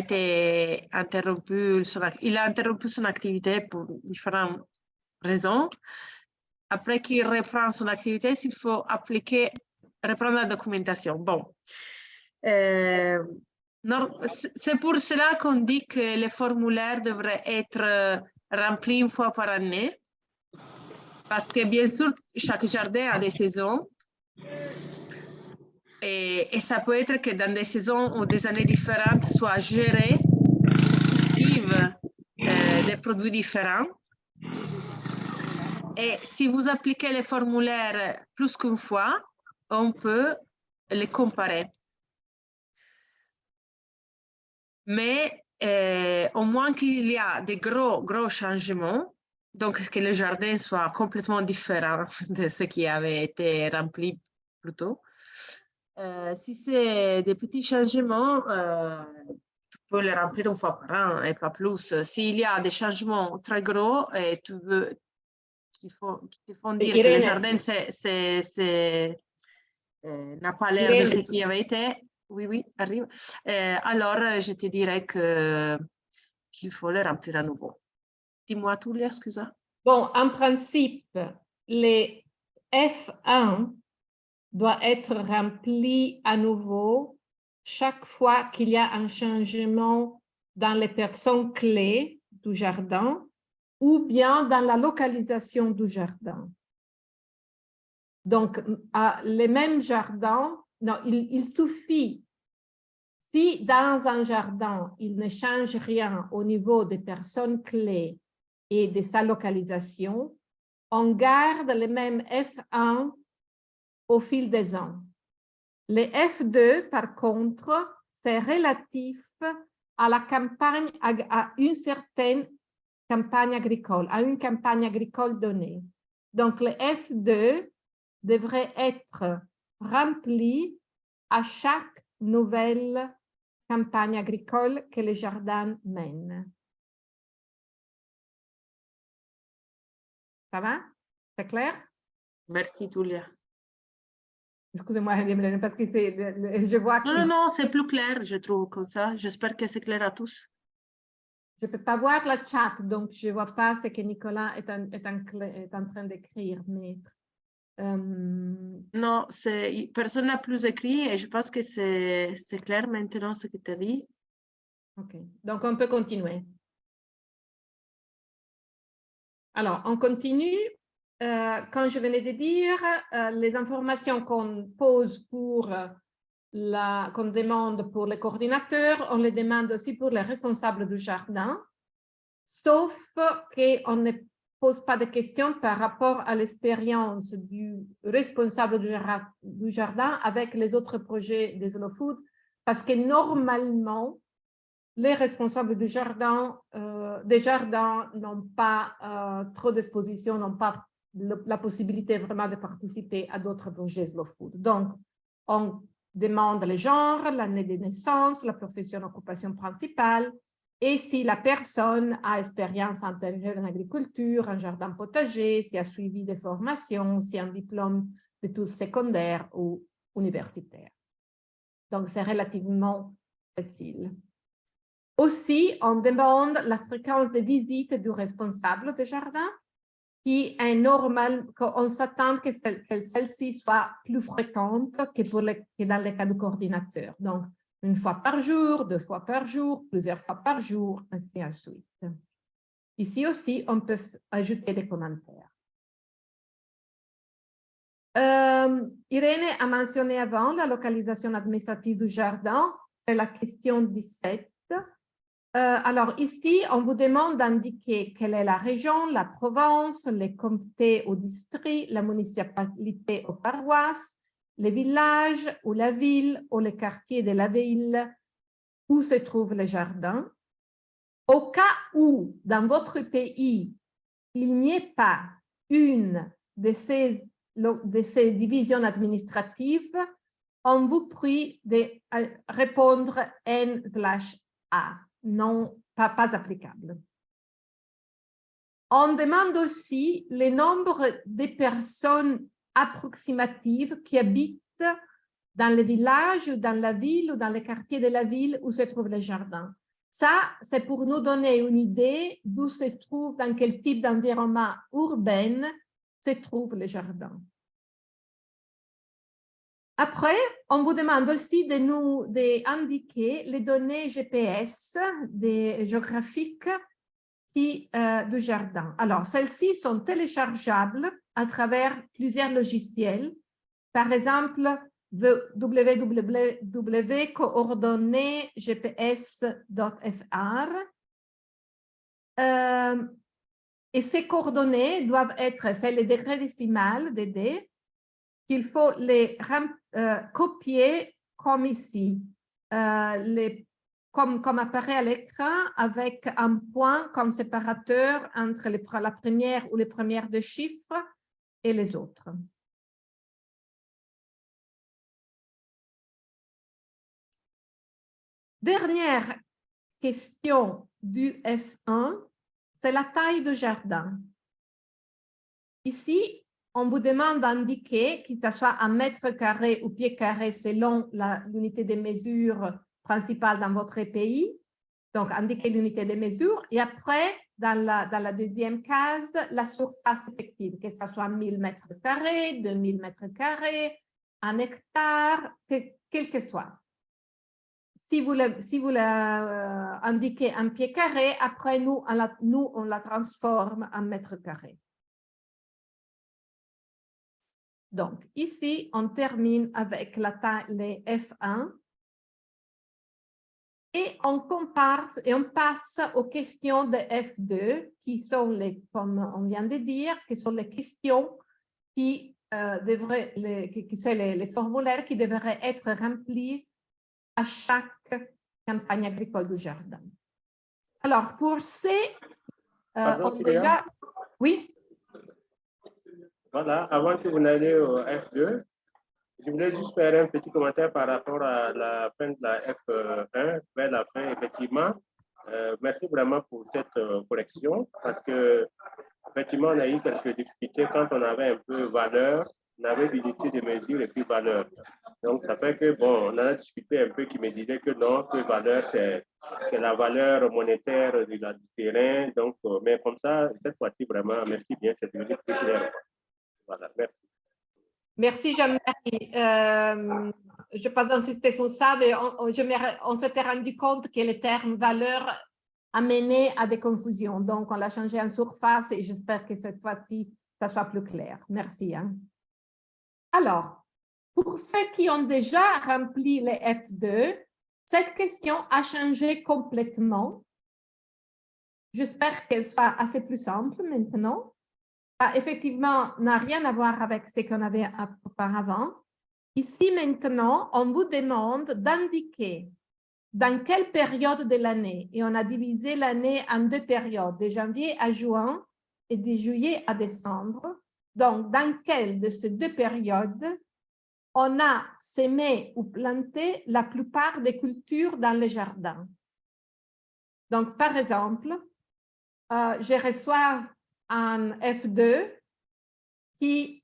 interrompu son activité pour différentes raisons. Après qu'il reprend son activité, s'il faut reprendre la documentation. Bon. C'est pour cela qu'on dit que les formulaires devraient être remplis une fois par année. Parce que bien sûr, chaque jardin a des saisons. Et ça peut être que dans des saisons ou des années différentes, soit géré, cultive des produits différents. Et si vous appliquez les formulaires plus qu'une fois, on peut les comparer. Mais au moins qu'il y a des gros changements, donc que le jardin soit complètement différent de ce qui avait été rempli plus tôt. Si c'est des petits changements, tu peux les remplir une fois par an et pas plus. S'il y a des changements très gros et tu veux qui te font dire que le jardin n'a pas l'air de ce qui avait été, oui, arrive. Alors, je te dirais qu'il faut le remplir à nouveau. Dis-moi, Tulia, excuse. Bon, en principe, les F1 doit être rempli à nouveau chaque fois qu'il y a un changement dans les personnes clés du jardin ou bien dans la localisation du jardin. Donc, les mêmes jardins, non, il suffit, si dans un jardin, il ne change rien au niveau des personnes clés et de sa localisation, on garde les mêmes F1 au fil des ans. Les F2, par contre, c'est relatif à la campagne, à une certaine campagne agricole, à une campagne agricole donnée. Donc, les F2 devraient être remplis à chaque nouvelle campagne agricole que le jardin mène. Ça va? C'est clair? Merci, Tulia. Excusez-moi, parce que je vois que... Non, c'est plus clair, je trouve, comme ça. J'espère que c'est clair à tous. Je ne peux pas voir le chat, donc je ne vois pas ce que Nicolas est en train d'écrire. Mais, non, personne n'a plus écrit et je pense que c'est clair maintenant ce que tu as dit. OK, donc on peut continuer. Alors, on continue. Quand je venais de dire, les informations qu'on pose pour qu'on demande pour les coordinateurs, on les demande aussi pour les responsables du jardin, sauf qu'on ne pose pas de questions par rapport à l'expérience du responsable du jardin avec les autres projets des Slow Food, parce que normalement, les responsables des jardins n'ont pas trop d'exposition, n'ont pas la possibilité vraiment de participer à d'autres projets Slow Food. Donc, on demande le genre, l'année de naissance, la profession occupation principale, et si la personne a expérience antérieure en agriculture, en jardin potager, si a suivi des formations, si a un diplôme d'études secondaires ou universitaire. Donc, c'est relativement facile. Aussi, on demande la fréquence de visite du responsable de jardin, qui est normal, qu'on s'attend que celle-ci soit plus fréquente que dans le cas du coordinateur. Donc, une fois par jour, 2 fois par jour, plusieurs fois par jour, ainsi de suite. Ici aussi, on peut ajouter des commentaires. Irène a mentionné avant la localisation administrative du jardin, c'est la question 17. Alors ici, on vous demande d'indiquer quelle est la région, la province, les comtés ou districts, la municipalité ou paroisse, les villages ou la ville ou les quartiers de la ville où se trouve le jardin. Au cas où, dans votre pays, il n'y ait pas une de ces divisions administratives, on vous prie de répondre N/A. Non, pas applicable. On demande aussi le nombre de personnes approximatives qui habitent dans le village, dans la ville ou dans le quartier de la ville où se trouve le jardin. Ça, c'est pour nous donner une idée d'où se trouve, dans quel type d'environnement urbain se trouve le jardin. Après, on vous demande aussi d'indiquer les données GPS géographiques du jardin. Alors, celles-ci sont téléchargeables à travers plusieurs logiciels. Par exemple, www.coordonnées-gps.fr. Et ces coordonnées doivent être, c'est les degrés décimales des dés, qu'il faut les copier comme ici, comme apparaît à l'écran, avec un point comme séparateur entre la première ou les premières deux chiffres et les autres. Dernière question du F1, c'est la taille du jardin. Ici, on vous demande d'indiquer, qu'il soit en mètres carrés ou pieds carrés selon l'unité de mesure principale dans votre pays. Donc, indiquer l'unité de mesure. Et après, dans la deuxième case, la surface effective, que ce soit 1000 mètres carrés, 2000 mètres carrés, 1 hectare, quel que soit. Si vous indiquez un pied carré, après, nous, on la transforme en mètres carrés. Donc, ici, on termine avec les F1 et on compare et on passe aux questions de F2 qui sont, comme on vient de dire, qui sont les questions qui sont les formulaires qui devraient être remplis à chaque campagne agricole du jardin. Alors, pour ces... déjà... Oui? Voilà, avant que vous n'alliez au F2, je voulais juste faire un petit commentaire par rapport à la fin de la F1, vers la fin, effectivement. Merci vraiment pour cette correction, parce que effectivement, on a eu quelques difficultés quand on avait un peu valeur, on avait unité de mesure et puis valeur. Donc, ça fait que, bon, on a discuté un peu qui me disait que non, que valeur, c'est la valeur monétaire du terrain. Donc, mais comme ça, cette fois-ci, vraiment, merci bien, c'est devenu plus clair. Voilà, merci. Merci Jean-Marie. Je ne vais pas insister sur ça, mais on s'était rendu compte que le terme valeur a mené à des confusions. Donc, on l'a changé en surface et j'espère que cette fois-ci, ça soit plus clair. Merci. Hein. Alors, pour ceux qui ont déjà rempli les F2, cette question a changé complètement. J'espère qu'elle soit assez plus simple maintenant. Effectivement, n'a rien à voir avec ce qu'on avait auparavant. Ici, maintenant, on vous demande d'indiquer dans quelle période de l'année, et on a divisé l'année en 2 périodes, de janvier à juin et de juillet à décembre. Donc, dans quelle de ces 2 périodes, on a semé ou planté la plupart des cultures dans le jardin. Donc, par exemple, je reçois un F2 qui,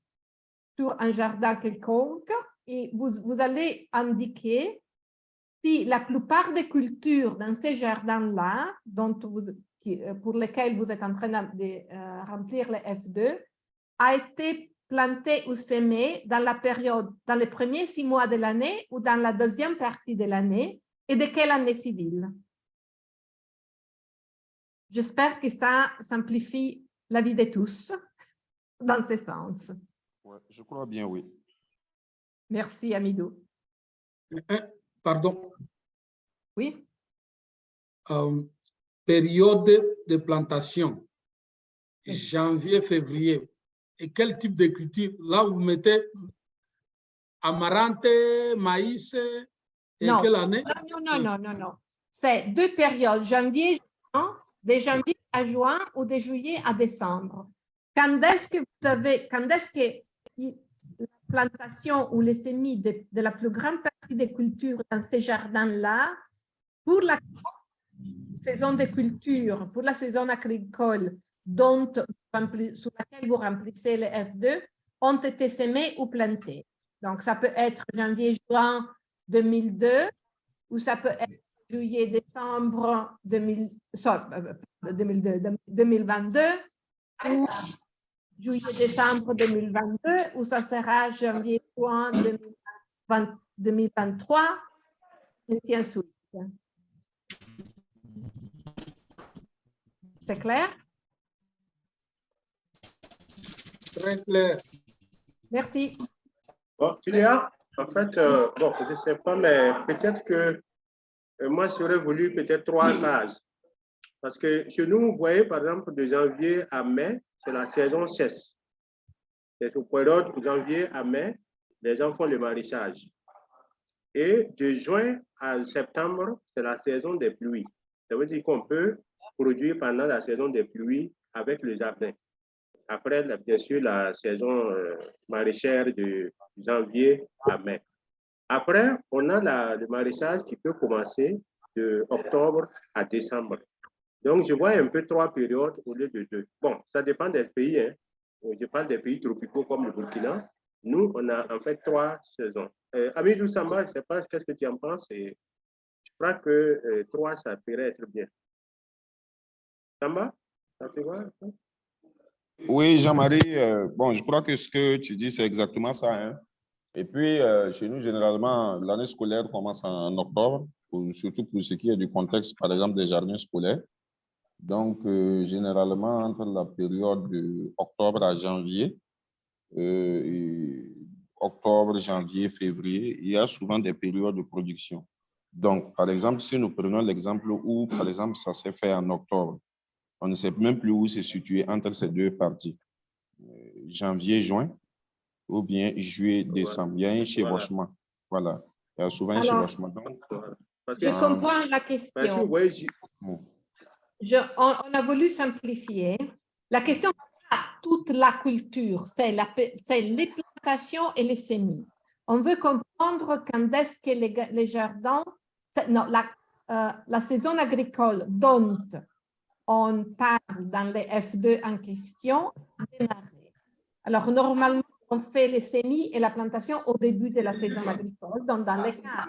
sur un jardin quelconque, et vous allez indiquer si la plupart des cultures dans ces jardins-là, pour lesquels vous êtes en train de remplir les F2, a été plantée ou semée dans la période, dans les premiers 6 mois de l'année ou dans la deuxième partie de l'année, et de quelle année civile. J'espère que ça simplifie la vie de tous dans ce sens. Ouais, je crois bien, oui. Merci, Amidou. Pardon. Oui. Période de plantation, janvier, février. Et quel type de culture? Là, vous mettez amarante, maïs, et Non. quelle année? Non. C'est 2 périodes, janvier, juin, de janvier à juin ou de juillet à décembre. Quand est-ce que la plantation ou les semis de la plus grande partie des cultures dans ces jardins-là, pour la saison de culture, pour la saison agricole sur laquelle vous remplissez les F2, ont été semés ou plantés. Donc, ça peut être janvier-juin 2002 ou ça peut être juillet-décembre 2022 ou juillet-décembre 2022 ou ça sera janvier-juin 2023 et ainsi de suite. C'est clair? Très clair. Merci. Bon, Julia, en fait, bon, je ne sais pas, mais peut-être que moi, j'aurais voulu peut-être 3 phases. Parce que chez nous, vous voyez, par exemple, de janvier à mai, c'est la saison sèche. C'est au période de janvier à mai, les gens font le maraîchage. Et de juin à septembre, c'est la saison des pluies. Ça veut dire qu'on peut produire pendant la saison des pluies avec le jardin. Après, bien sûr, la saison maraîchère de janvier à mai. Après, on a le maraîchage qui peut commencer de octobre à décembre. Donc, je vois un peu 3 périodes au lieu de 2. Bon, ça dépend des pays. Hein. Je parle des pays tropicaux comme le Burkina. Nous, on a en fait 3 saisons. Amidou Samba, je ne sais pas qu'est-ce que tu en penses. Et je crois que 3, ça pourrait être bien. Samba, ça te va? Oui, Jean-Marie, bon, je crois que ce que tu dis, c'est exactement ça. Hein. Et puis, chez nous, généralement, l'année scolaire commence en octobre, surtout pour ce qui est du contexte, par exemple, des jardins scolaires. Donc, généralement, entre la période de octobre à janvier, octobre, janvier, février, il y a souvent des périodes de production. Donc, par exemple, si nous prenons l'exemple où, par exemple, ça s'est fait en octobre, on ne sait même plus où c'est situé entre ces 2 parties. Janvier, juin, ou bien juillet, décembre. Il y a un chevauchement. Voilà. Il y a souvent un chevauchement. Donc, je comprends la question. On a voulu simplifier. La question n'est pas toute la culture, c'est les plantations et les semis. On veut comprendre quand est-ce que les jardins, non, la saison agricole dont on parle dans les F2 en question a démarré. Alors, normalement, on fait les semis et la plantation au début de la saison agricole. Donc, dans les cas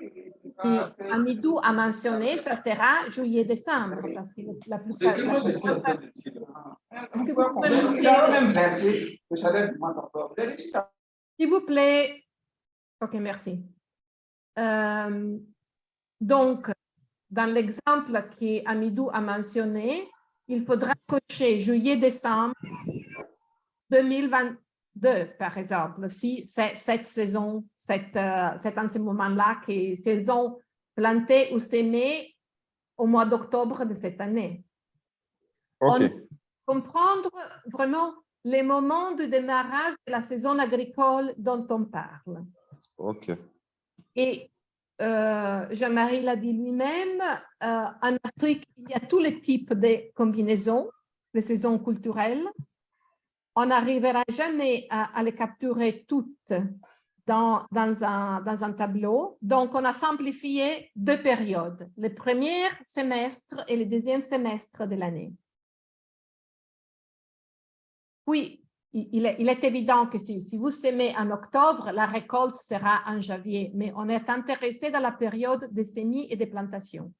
qu'Amidou a mentionné, ça sera juillet-décembre. Parce que la plupart. Est-ce que vous pouvez s'il vous plaît. OK, merci. Donc, dans l'exemple qu'Amidou a mentionné, il faudra cocher juillet-décembre 2022, par exemple, si c'est cette saison, c'est en ce moment-là que saison plantée ou semée au mois d'octobre de cette année. Okay. Comprendre vraiment les moments de démarrage de la saison agricole dont on parle. OK. Et Jean-Marie l'a dit lui-même, en Afrique, il y a tous les types de combinaisons, les saisons culturelles. On n'arrivera jamais à les capturer toutes dans un tableau. Donc, on a simplifié 2 périodes, le premier semestre et le deuxième semestre de l'année. Oui, il est évident que si vous semez en octobre, la récolte sera en janvier, mais on est intéressé dans la période des semis et des plantations.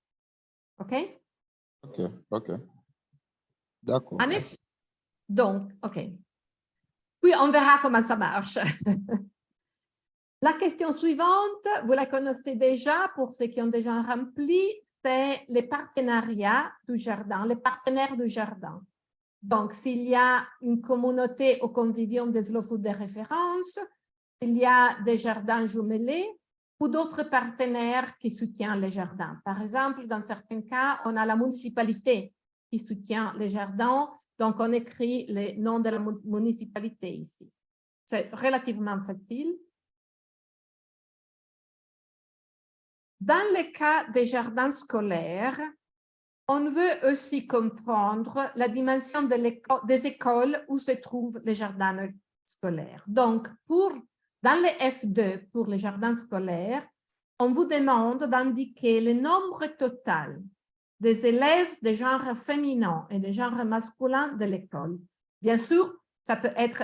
OK? OK. D'accord. En effet. Donc, OK. Puis, on verra comment ça marche. La question suivante, vous la connaissez déjà pour ceux qui ont déjà rempli, c'est les partenariats du jardin, les partenaires du jardin. Donc, s'il y a une communauté au convivium des slow food de référence, s'il y a des jardins jumelés ou d'autres partenaires qui soutiennent les jardins. Par exemple, dans certains cas, on a la municipalité qui soutient les jardins, donc on écrit le nom de la municipalité ici. C'est relativement facile. Dans le cas des jardins scolaires, on veut aussi comprendre la dimension des écoles où se trouvent les jardins scolaires. Donc, dans le F2, pour les jardins scolaires, on vous demande d'indiquer le nombre total des élèves de genre féminin et de genre masculin de l'école. Bien sûr, ça peut être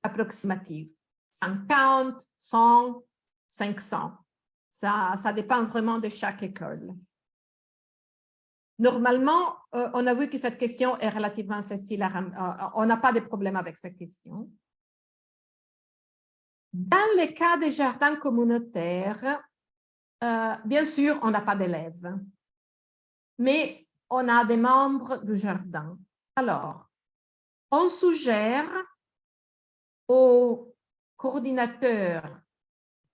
approximatif. 50, 100, 500. Ça dépend vraiment de chaque école. Normalement, on a vu que cette question est relativement facile. On n'a pas de problème avec cette question. Dans le cas des jardins communautaires, bien sûr, on n'a pas d'élèves, mais on a des membres du jardin. Alors, on suggère aux coordinateurs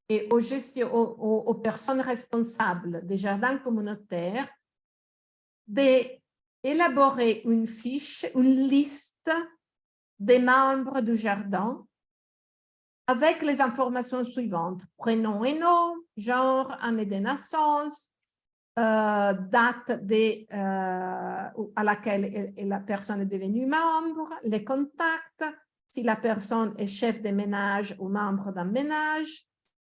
et aux personnes responsables des jardins communautaires d'élaborer une fiche, une liste des membres du jardin avec les informations suivantes: prénom et nom, genre, année de naissance, date à laquelle la personne est devenue membre, les contacts, si la personne est chef de ménage ou membre d'un ménage,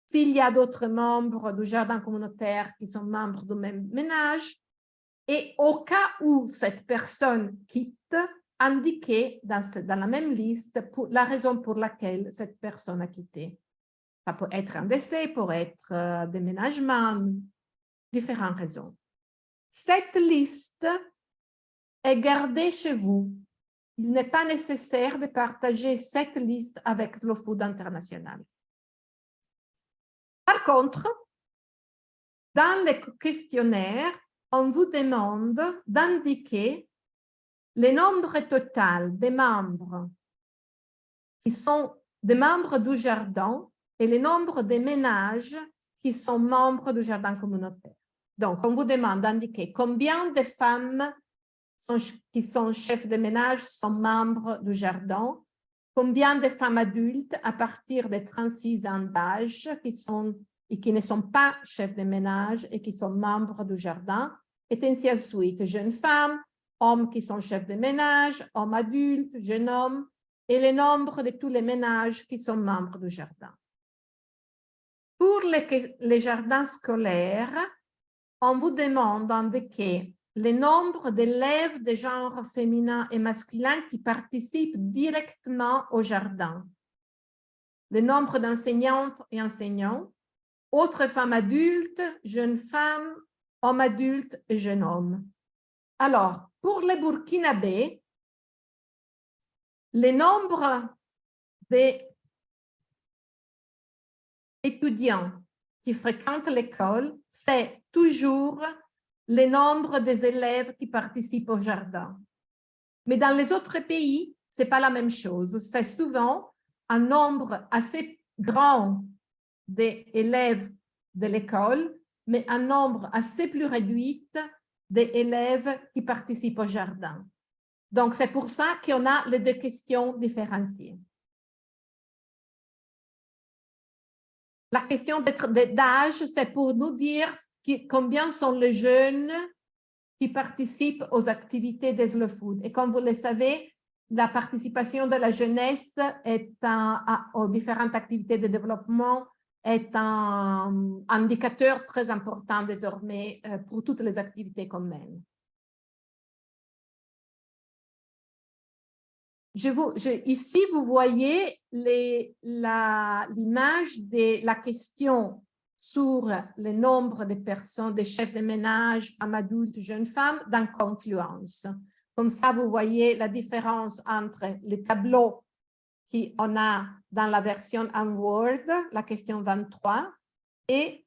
s'il y a d'autres membres du jardin communautaire qui sont membres du même ménage, et au cas où cette personne quitte, indiquer dans la même liste la raison pour laquelle cette personne a quitté. Ça peut être un décès, peut être déménagement, différentes raisons. Cette liste est gardée chez vous. Il n'est pas nécessaire de partager cette liste avec Slow Food International. Par contre, dans le questionnaire, on vous demande d'indiquer le nombre total des membres qui sont des membres du jardin et le nombre de ménages qui sont membres du jardin communautaire. Donc, on vous demande d'indiquer combien de femmes qui sont chefs de ménage sont membres du jardin, combien de femmes adultes à partir de 36 ans d'âge qui ne sont pas chefs de ménage et qui sont membres du jardin, et ainsi de suite. Jeunes femmes, hommes qui sont chefs de ménage, hommes adultes, jeunes hommes, et le nombre de tous les ménages qui sont membres du jardin. Pour les jardins scolaires, on vous demande d'indiquer le nombre d'élèves de genre féminin et masculin qui participent directement au jardin, le nombre d'enseignantes et enseignants, autres femmes adultes, jeunes femmes, hommes adultes et jeunes hommes. Alors, pour les Burkinabés, le nombre d'étudiants qui fréquentent l'école, c'est toujours le nombre des élèves qui participent au jardin. Mais dans les autres pays, ce n'est pas la même chose. C'est souvent un nombre assez grand d'élèves de l'école, mais un nombre assez plus réduit d'élèves qui participent au jardin. Donc, c'est pour ça qu'on a les deux questions différenciées. La question d'âge, c'est pour nous dire combien sont les jeunes qui participent aux activités des Slow Food. Et comme vous le savez, la participation de la jeunesse aux différentes activités de développement est un indicateur très important désormais pour toutes les activités qu'on mène. ici, vous voyez l'image de la question sur le nombre de personnes, des chefs de ménage, femmes adultes, jeunes femmes, dans Confluence. Comme ça, vous voyez la différence entre les tableaux qu'on a dans la version en Word, la question 23, et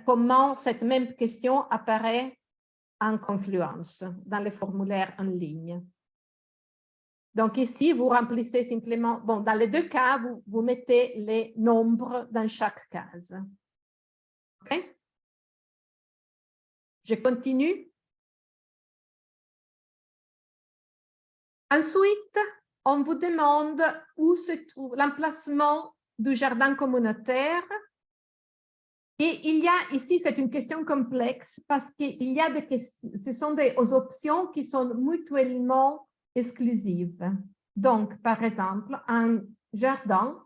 comment cette même question apparaît en Confluence, dans les formulaires en ligne. Donc ici, vous remplissez simplement, bon, dans les deux cas, vous mettez les nombres dans chaque case. OK? Je continue. Ensuite, on vous demande où se trouve l'emplacement du jardin communautaire. Et il y a ici, c'est une question complexe parce qu'il y a des questions, ce sont des options qui sont mutuellement exclusives. Donc, par exemple, un jardin,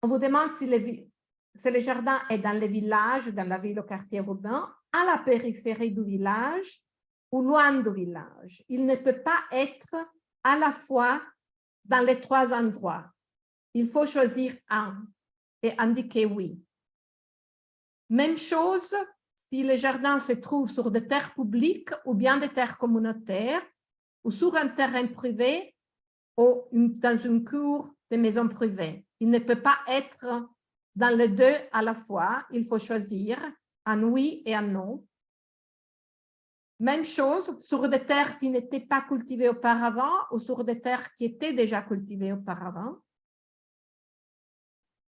on vous demande si le jardin est dans le village, dans la ville ou quartier urbain, à la périphérie du village ou loin du village. Il ne peut pas être à la fois dans les trois endroits. Il faut choisir un et indiquer oui. Même chose si le jardin se trouve sur des terres publiques ou bien des terres communautaires ou sur un terrain privé ou dans une cour de maison privée. Il ne peut pas être dans les deux à la fois. Il faut choisir un oui et un non. Même chose sur des terres qui n'étaient pas cultivées auparavant ou sur des terres qui étaient déjà cultivées auparavant.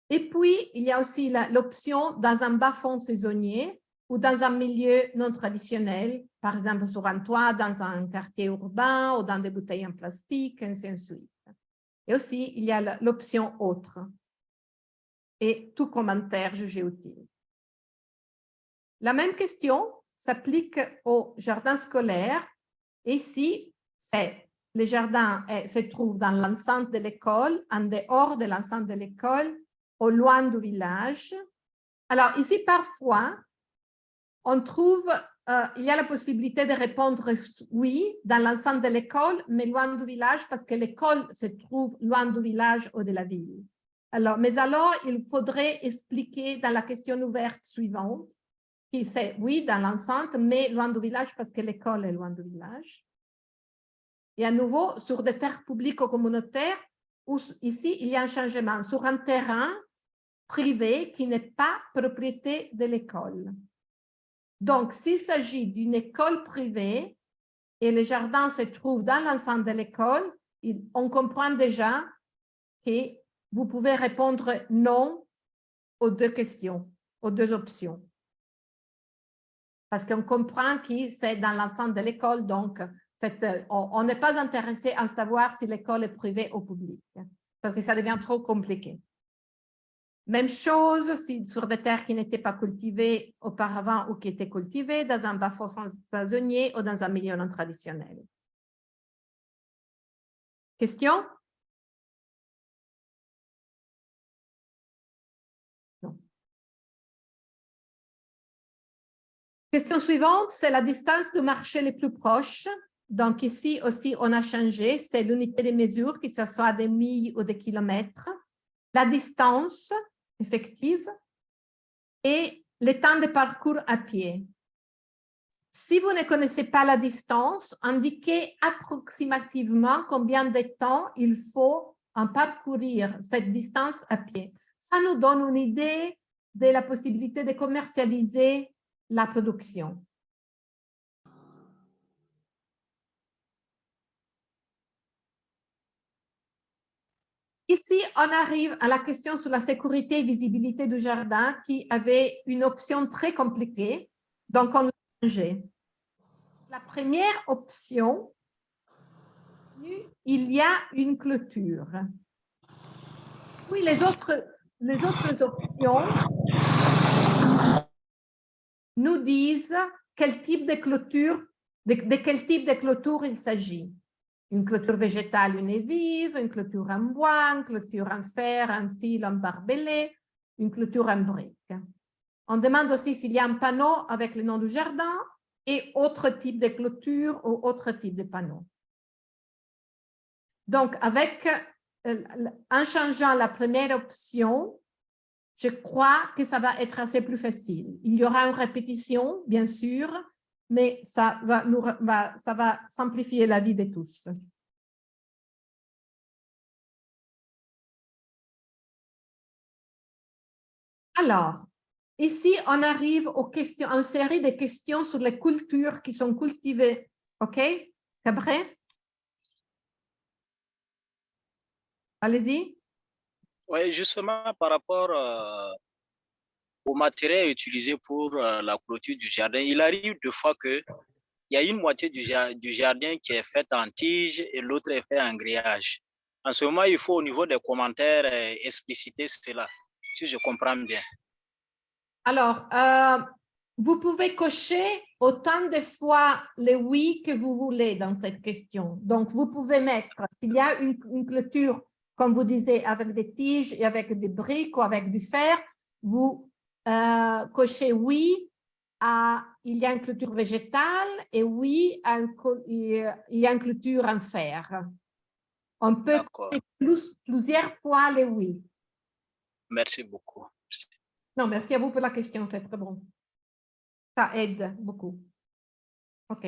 Et puis, il y a aussi l'option dans un bas-fond saisonnier ou dans un milieu non traditionnel, par exemple sur un toit, dans un quartier urbain ou dans des bouteilles en plastique, ainsi de suite. Et aussi, il y a l'option autre et tout commentaire jugé utile. La même question s'applique au jardin scolaire. Ici, le jardin se trouve dans l'enceinte de l'école, en dehors de l'enceinte de l'école, au loin du village. Alors ici, parfois, on trouve, il y a la possibilité de répondre oui dans l'enceinte de l'école, mais loin du village parce que l'école se trouve loin du village ou de la ville. Alors, mais alors, il faudrait expliquer dans la question ouverte suivante, qui c'est oui dans l'enceinte, mais loin du village parce que l'école est loin du village. Et à nouveau, sur des terres publiques ou communautaires, où ici, il y a un changement sur un terrain privé qui n'est pas propriété de l'école. Donc, s'il s'agit d'une école privée et le jardin se trouve dans l'enceinte de l'école, on comprend déjà que vous pouvez répondre non aux deux questions, aux deux options. Parce qu'on comprend que c'est dans l'enceinte de l'école, donc on n'est pas intéressé à savoir si l'école est privée ou publique, parce que ça devient trop compliqué. Même chose si sur des terres qui n'étaient pas cultivées auparavant ou qui étaient cultivées dans un bas-fond saisonnier ou dans un milieu non traditionnel. Question? Non. Question suivante, c'est la distance du marché le plus proche. Donc ici aussi, on a changé, c'est l'unité de mesure, que ce soit des milles ou des kilomètres. La distance effective et le temps de parcours à pied. Si vous ne connaissez pas la distance, indiquez approximativement combien de temps il faut en parcourir cette distance à pied. Ça nous donne une idée de la possibilité de commercialiser la production. Ici, on arrive à la question sur la sécurité et visibilité du jardin qui avait une option très compliquée. Donc, on l'a changé. La première option, il y a une clôture. Oui, les autres options nous disent quel type de clôture, de quel type de clôture il s'agit. Une clôture végétale, une vive, une clôture en bois, une clôture en fer, en fil, en barbelé, une clôture en brique. On demande aussi s'il y a un panneau avec le nom du jardin et autre type de clôture ou autre type de panneau. Donc, en changeant la première option, je crois que ça va être assez plus facile. Il y aura une répétition, bien sûr, mais ça va simplifier la vie de tous. Alors, ici, on arrive aux questions, à une série de questions sur les cultures qui sont cultivées. OK, Cabré? Allez-y. Oui, justement, par rapport au matériel utilisé pour la clôture du jardin, il arrive deux fois qu'il y a une moitié du jardin qui est faite en tige et l'autre est faite en grillage. En ce moment, il faut au niveau des commentaires expliciter cela, si je comprends bien. Alors, vous pouvez cocher autant de fois le oui que vous voulez dans cette question. Donc, vous pouvez mettre, s'il y a une clôture, comme vous disiez, avec des tiges et avec des briques ou avec du fer, vous cochez oui à il y a une clôture végétale et oui il y a une clôture en fer. On peut cocher plusieurs fois le oui. Merci beaucoup. Non, merci à vous pour la question, c'est très bon. Ça aide beaucoup. OK.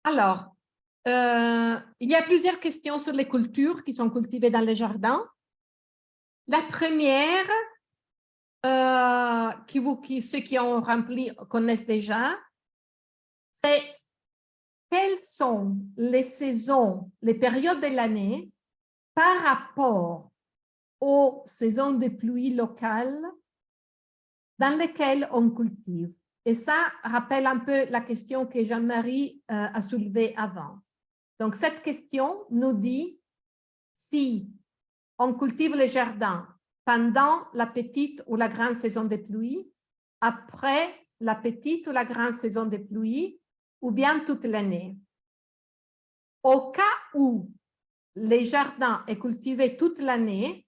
Alors, il y a plusieurs questions sur les cultures qui sont cultivées dans les jardins. La première, ceux qui ont rempli connaissent déjà, c'est quelles sont les saisons, les périodes de l'année par rapport aux saisons de pluie locales dans lesquelles on cultive. Et ça rappelle un peu la question que Jean-Marie a soulevée avant. Donc, cette question nous dit si on cultive le jardin pendant la petite ou la grande saison des pluies, après la petite ou la grande saison des pluies, ou bien toute l'année. Au cas où le jardin est cultivé toute l'année,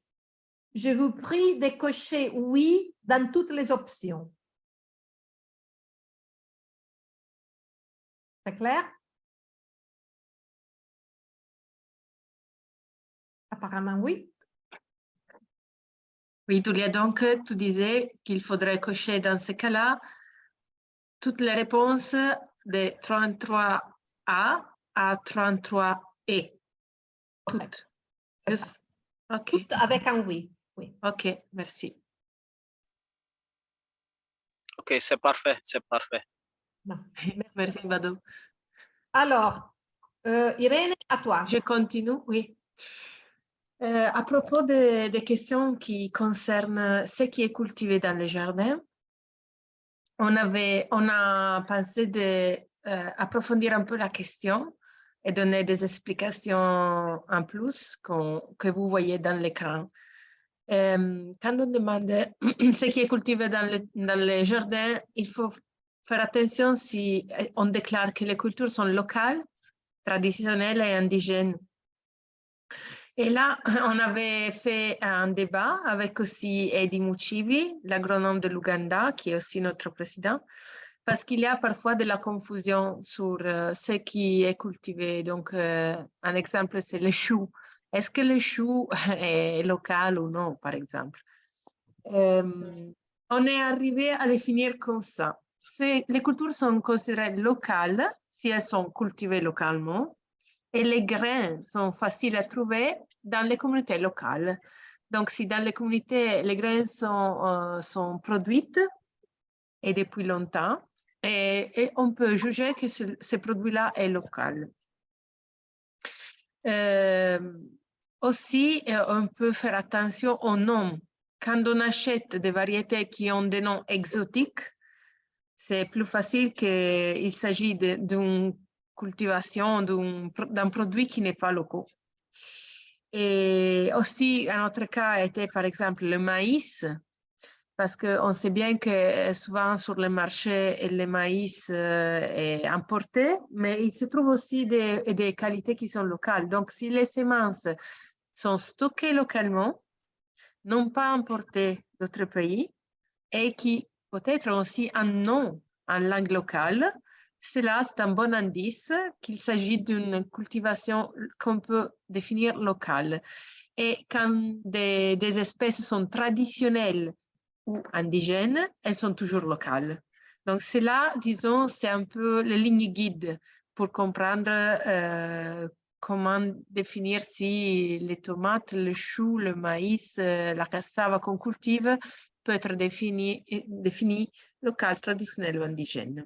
je vous prie de cocher oui dans toutes les options. C'est clair? Apparemment, oui. Oui, Julia, donc tu disais qu'il faudrait cocher dans ce cas-là toutes les réponses de 33A à 33E. Toutes. Juste. OK. Toutes avec un oui. Oui. OK, merci. OK, c'est parfait, c'est parfait. Non. Merci, Badou. Alors, Irène, à toi. Je continue, oui. À propos des questions qui concernent ce qui est cultivé dans les jardins, on a pensé d'approfondir un peu la question et donner des explications en plus que vous voyez dans l'écran. Quand on demande ce qui est cultivé dans les jardins, il faut faire attention si on déclare que les cultures sont locales, traditionnelles et indigènes. Et là, on avait fait un débat avec aussi Eddie Mucibi, l'agronome de l'Ouganda, qui est aussi notre président, parce qu'il y a parfois de la confusion sur ce qui est cultivé. Donc, un exemple, c'est le chou. Est-ce que le chou est local ou non, par exemple? On est arrivé à définir comme ça. Les cultures sont considérées locales si elles sont cultivées localement, et les grains sont faciles à trouver dans les communautés locales. Donc, si dans les communautés, les grains sont produits et depuis longtemps, et on peut juger que ce produit-là est local. Aussi, on peut faire attention aux noms. Quand on achète des variétés qui ont des noms exotiques, c'est plus facile qu'il s'agit d'une cultivation d'un produit qui n'est pas local. Et aussi, un autre cas était par exemple le maïs, parce qu'on sait bien que souvent sur le marché, le maïs est importé, mais il se trouve aussi des qualités qui sont locales. Donc, si les semences sont stockées localement, non pas importées d'autres pays, et qui peut-être ont aussi un nom en langue locale, cela, c'est un bon indice qu'il s'agit d'une cultivation qu'on peut définir locale. Et quand des espèces sont traditionnelles ou indigènes, elles sont toujours locales. Donc, cela, disons, c'est un peu la ligne guide pour comprendre comment définir si les tomates, le chou, le maïs, la cassava qu'on cultive peut être défini local, traditionnel ou indigène.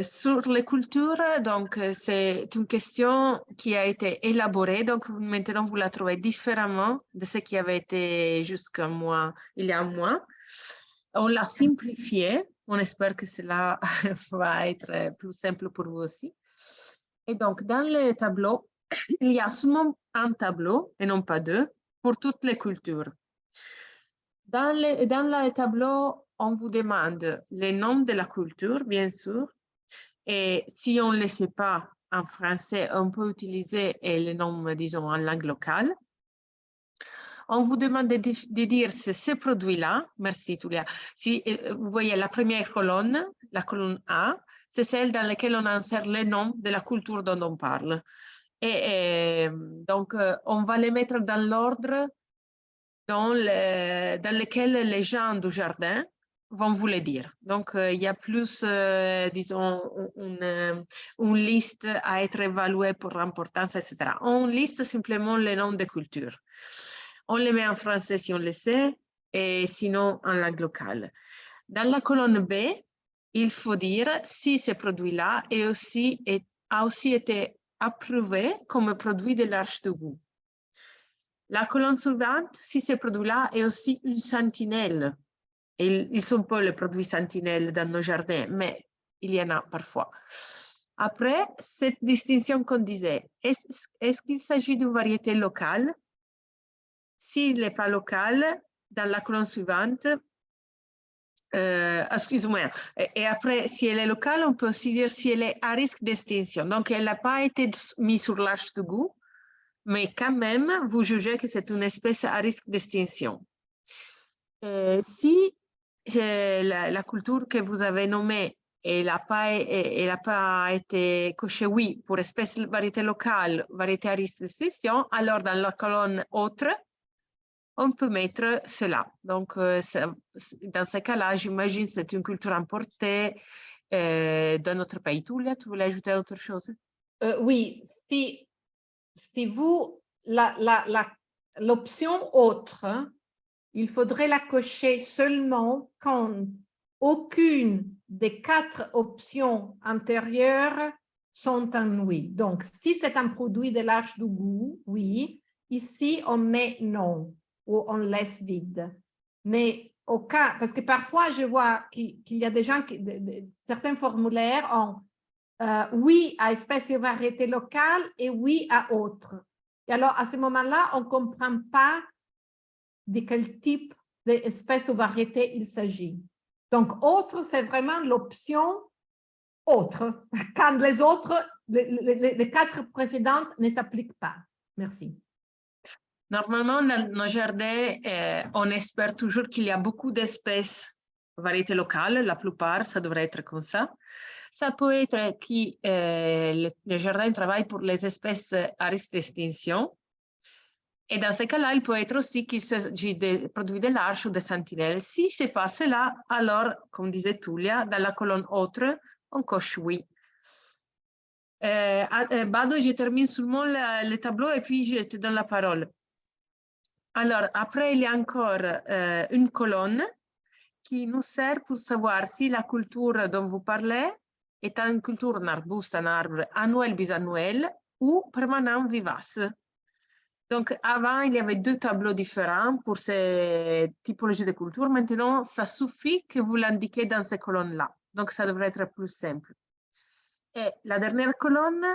Sur les cultures, donc c'est une question qui a été élaborée, donc maintenant vous la trouvez différemment de ce qui avait été jusqu'à il y a un mois. On l'a simplifié, on espère que cela va être plus simple pour vous aussi. Et donc dans le tableau, il y a seulement un tableau et non pas deux pour toutes les cultures. Dans le tableau, on vous demande les noms de la culture, bien sûr. Et si on ne le sait pas en français, on peut utiliser les noms, disons, en langue locale. On vous demande de dire ce produit-là. Merci, Tulia. Si vous voyez la première colonne, la colonne A, c'est celle dans laquelle on insère les noms de la culture dont on parle. Donc, on va les mettre dans l'ordre dans lequel les gens du jardin vont vous le dire. Donc, il y a plus, disons, une liste à être évaluée pour l'importance, etc. On liste simplement les noms de cultures. On les met en français si on le sait, et sinon en langue locale. Dans la colonne B, il faut dire si ce produit-là a aussi été approuvé comme produit de l'Arche de goût. La colonne suivante, si ce produit-là est aussi une sentinelle. Ils sont pas les produits sentinelles dans nos jardins, mais il y en a parfois. Après, cette distinction qu'on disait, est-ce qu'il s'agit d'une variété locale? S'il n'est pas local, dans la colonne suivante, excuse-moi, et après, si elle est locale, on peut aussi dire si elle est à risque d'extinction. Donc, elle n'a pas été mise sur l'Arche de goût, mais quand même, vous jugez que c'est une espèce à risque d'extinction. Si la culture que vous avez nommée, elle n'a pas été cochée oui pour espèce variété locale, variété à risque d'extinction, alors dans la colonne autre, on peut mettre cela. Donc, dans ce cas-là, j'imagine que c'est une culture importée dans notre pays. Tulia, tu voulais ajouter autre chose? Oui, si vous, l'option autre, il faudrait la cocher seulement quand aucune des 4 options antérieures sont un oui. Donc, si c'est un produit de l'Arche du goût, oui. Ici, on met non ou on laisse vide. Mais au cas, parce que parfois, je vois qu'il y a des gens, certains formulaires ont oui à espèce et variété locale et oui à autre. Et alors, à ce moment-là, on ne comprend pas de quel type d'espèce ou variété il s'agit. Donc, autre, c'est vraiment l'option autre, quand les autres, les 4 précédentes ne s'appliquent pas. Merci. Normalement, dans nos jardins, on espère toujours qu'il y a beaucoup d'espèces, variétés locales, la plupart, ça devrait être comme ça. Ça peut être que le jardin travaille pour les espèces à risque d'extinction. Et dans ce cas-là, il peut être aussi qu'il s'agit de produits de l'Arche ou de sentinelles. Si ce n'est pas cela, alors, comme disait Tulia, dans la colonne autre, on coche oui. Bado, je termine seulement le tableau et puis je te donne la parole. Alors, après, il y a encore une colonne qui nous sert pour savoir si la culture dont vous parlez est une culture, un arbuste, un arbre annuel, bisannuel ou permanent vivace. Donc, avant, il y avait 2 tableaux différents pour ces typologies de culture. Maintenant, ça suffit que vous l'indiquiez dans ces colonnes-là. Donc, ça devrait être plus simple. Et la dernière colonne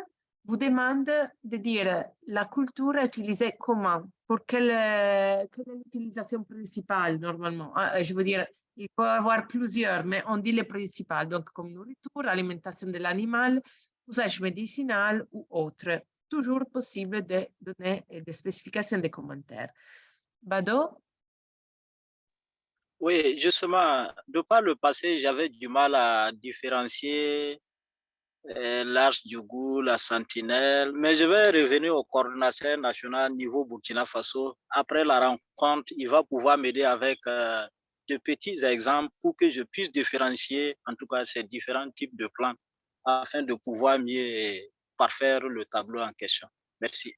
vous demande de dire la culture est utilisée comment, pour quelle est l'utilisation principale normalement. Je veux dire, il peut y avoir plusieurs, mais on dit les principales, donc comme nourriture, alimentation de l'animal, usage médicinal ou autre. Toujours possible de donner des spécifications, des commentaires. Bado? Oui, justement, de par le passé, j'avais du mal à différencier l'Arche du goût, la Sentinelle, mais je vais revenir au coordinateur national niveau Burkina Faso. Après la rencontre, il va pouvoir m'aider avec de petits exemples pour que je puisse différencier, en tout cas, ces différents types de plans afin de pouvoir mieux parfaire le tableau en question. Merci.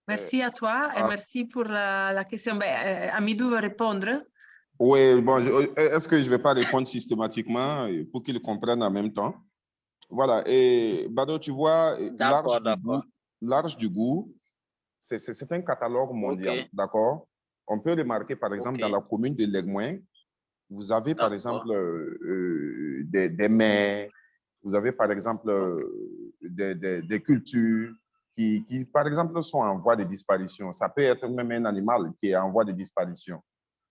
Merci à toi et merci pour la question. Amidou va répondre. Oui, bon, est-ce que je ne vais pas répondre systématiquement pour qu'ils comprennent en même temps? Voilà, et Bado, tu vois, l'Arche du goût, c'est un catalogue mondial, Okay. d'accord? On peut remarquer, par exemple, dans la commune de Legmoin, vous avez, par exemple, des mets, vous avez, par exemple, des cultures qui, par exemple, sont en voie de disparition. Ça peut être même un animal qui est en voie de disparition.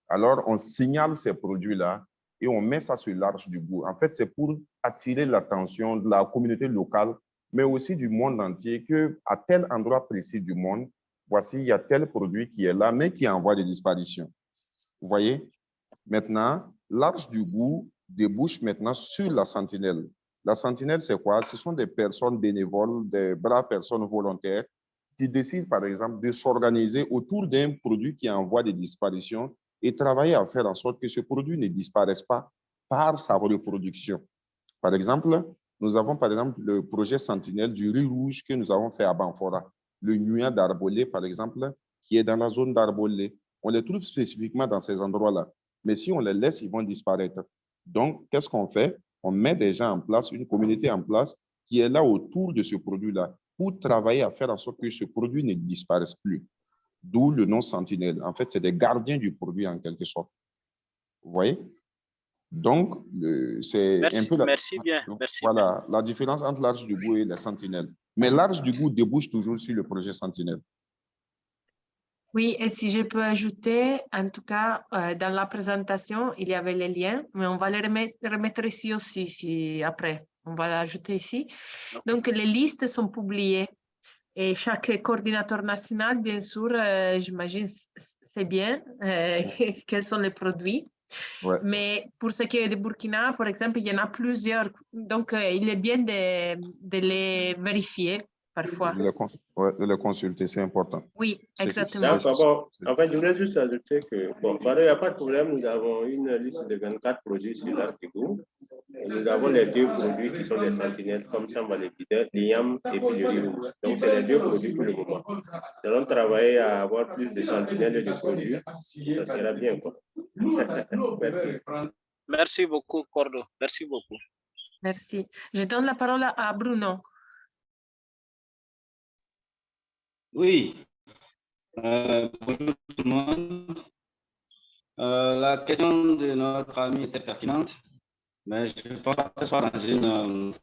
Alors, on signale ces produits-là et on met ça sur l'Arche du goût. En fait, c'est pour attirer l'attention de la communauté locale, mais aussi du monde entier, qu'à tel endroit précis du monde, voici, il y a tel produit qui est là, mais qui est en voie de disparition. Vous voyez? Maintenant, l'Arche du goût débouche maintenant sur la Sentinelle. La Sentinelle, c'est quoi? Ce sont des personnes bénévoles, des braves personnes volontaires qui décident, par exemple, de s'organiser autour d'un produit qui est en voie de disparition et travailler à faire en sorte que ce produit ne disparaisse pas par sa reproduction. Par exemple, nous avons par exemple le projet Sentinelle du riz rouge que nous avons fait à Banfora, le nuage d'arbolé par exemple, qui est dans la zone d'arbolé. On les trouve spécifiquement dans ces endroits-là. Mais si on les laisse, ils vont disparaître. Donc, qu'est-ce qu'on fait? On met des gens en place, une communauté en place qui est là autour de ce produit-là pour travailler à faire en sorte que ce produit ne disparaisse plus. D'où le nom Sentinelle. En fait, c'est des gardiens du produit en quelque sorte. Vous voyez? Donc, c'est un peu la différence entre l'Arche du goût et la Sentinelle. Mais l'Arche du goût débouche toujours sur le projet Sentinelle. Oui, et si je peux ajouter, en tout cas, dans la présentation, il y avait les liens, mais on va les remettre ici aussi, après. On va l'ajouter ici. Donc, les listes sont publiées. Et chaque coordinateur national, bien sûr, j'imagine, sait bien quels sont les produits. Ouais. Mais pour ce qui est de Burkina, par exemple, il y en a plusieurs. Donc, il est bien de les vérifier parfois. De les consulter, c'est important. Oui, exactement. D'accord, bon, en fait, je voulais juste ajouter que, bon, il n'y a pas de problème, nous avons une liste de 24 produits sur l'Arche du goût. Nous avons les deux produits qui sont des sentinelles, comme ça, on va les dire, l'IAM et puis le riz rouge. Donc, c'est les deux produits pour le moment. Nous allons travailler à avoir plus de sentinelles et de produits. Ça sera bien, quoi. Merci. Merci beaucoup, Cordo. Merci beaucoup. Merci. Je donne la parole à Bruno. Oui. Bonjour tout le monde. La question de notre ami était pertinente, mais je ne pense pas que ce soit dans une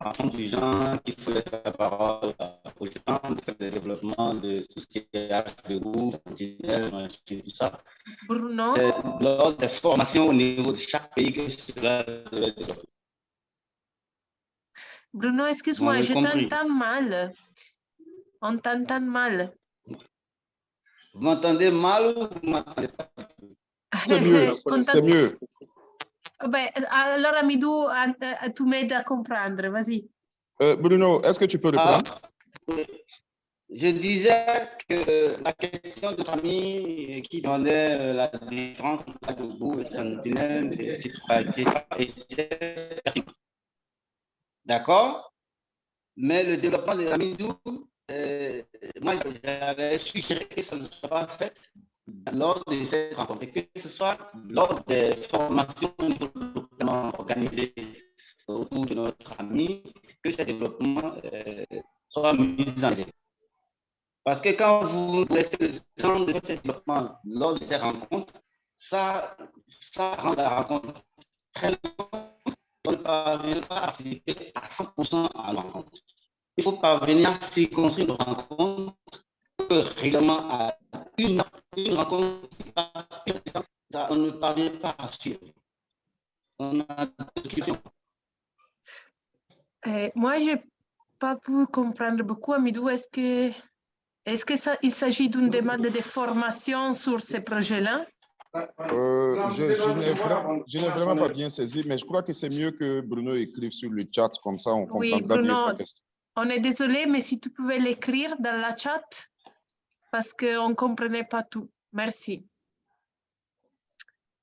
façon du genre qu'il faut laisser la parole aux gens pour faire le développement de tout ce qui est âge de goût, tout ça. Bruno. C'est lors des formations au niveau de chaque pays que cela devait développer. Bruno, excuse-moi, je t'entends mal. On t'entend mal. Vous m'entendez mal ou vous m'entendez pas? C'est mieux, c'est mieux. Ben, alors, Amidou, tu m'aides à comprendre, vas-y. Bruno, est-ce que tu peux reprendre? Je disais que la question de famille qui donnait la différence entre le goût et sentinelle était d'accord, mais le développement de l'amidou, moi j'avais suggéré que ça ne soit pas fait lors de cette rencontre, que ce soit lors des formations organisées autour de notre ami, que ce développement soit mis en œuvre. Parce que quand vous laissez le temps de ce développement lors de ces rencontres, ça rend la rencontre très longue. On ne parvient pas à participer à 100% à la rencontre. Il faut parvenir à circonscrire nos rencontres régulièrement à une rencontre. On ne parvient pas à suivre. On a des questions. Moi, je n'ai pas pu comprendre beaucoup, Amidou. Est-ce qu'il s'agit d'une demande de formation sur ces projets-là? Je n'ai vraiment pas bien saisi, mais je crois que c'est mieux que Bruno écrive sur le chat, comme ça on comprendra mieux sa question. On est désolé, mais si tu pouvais l'écrire dans la chat, parce qu'on ne comprenait pas tout. Merci.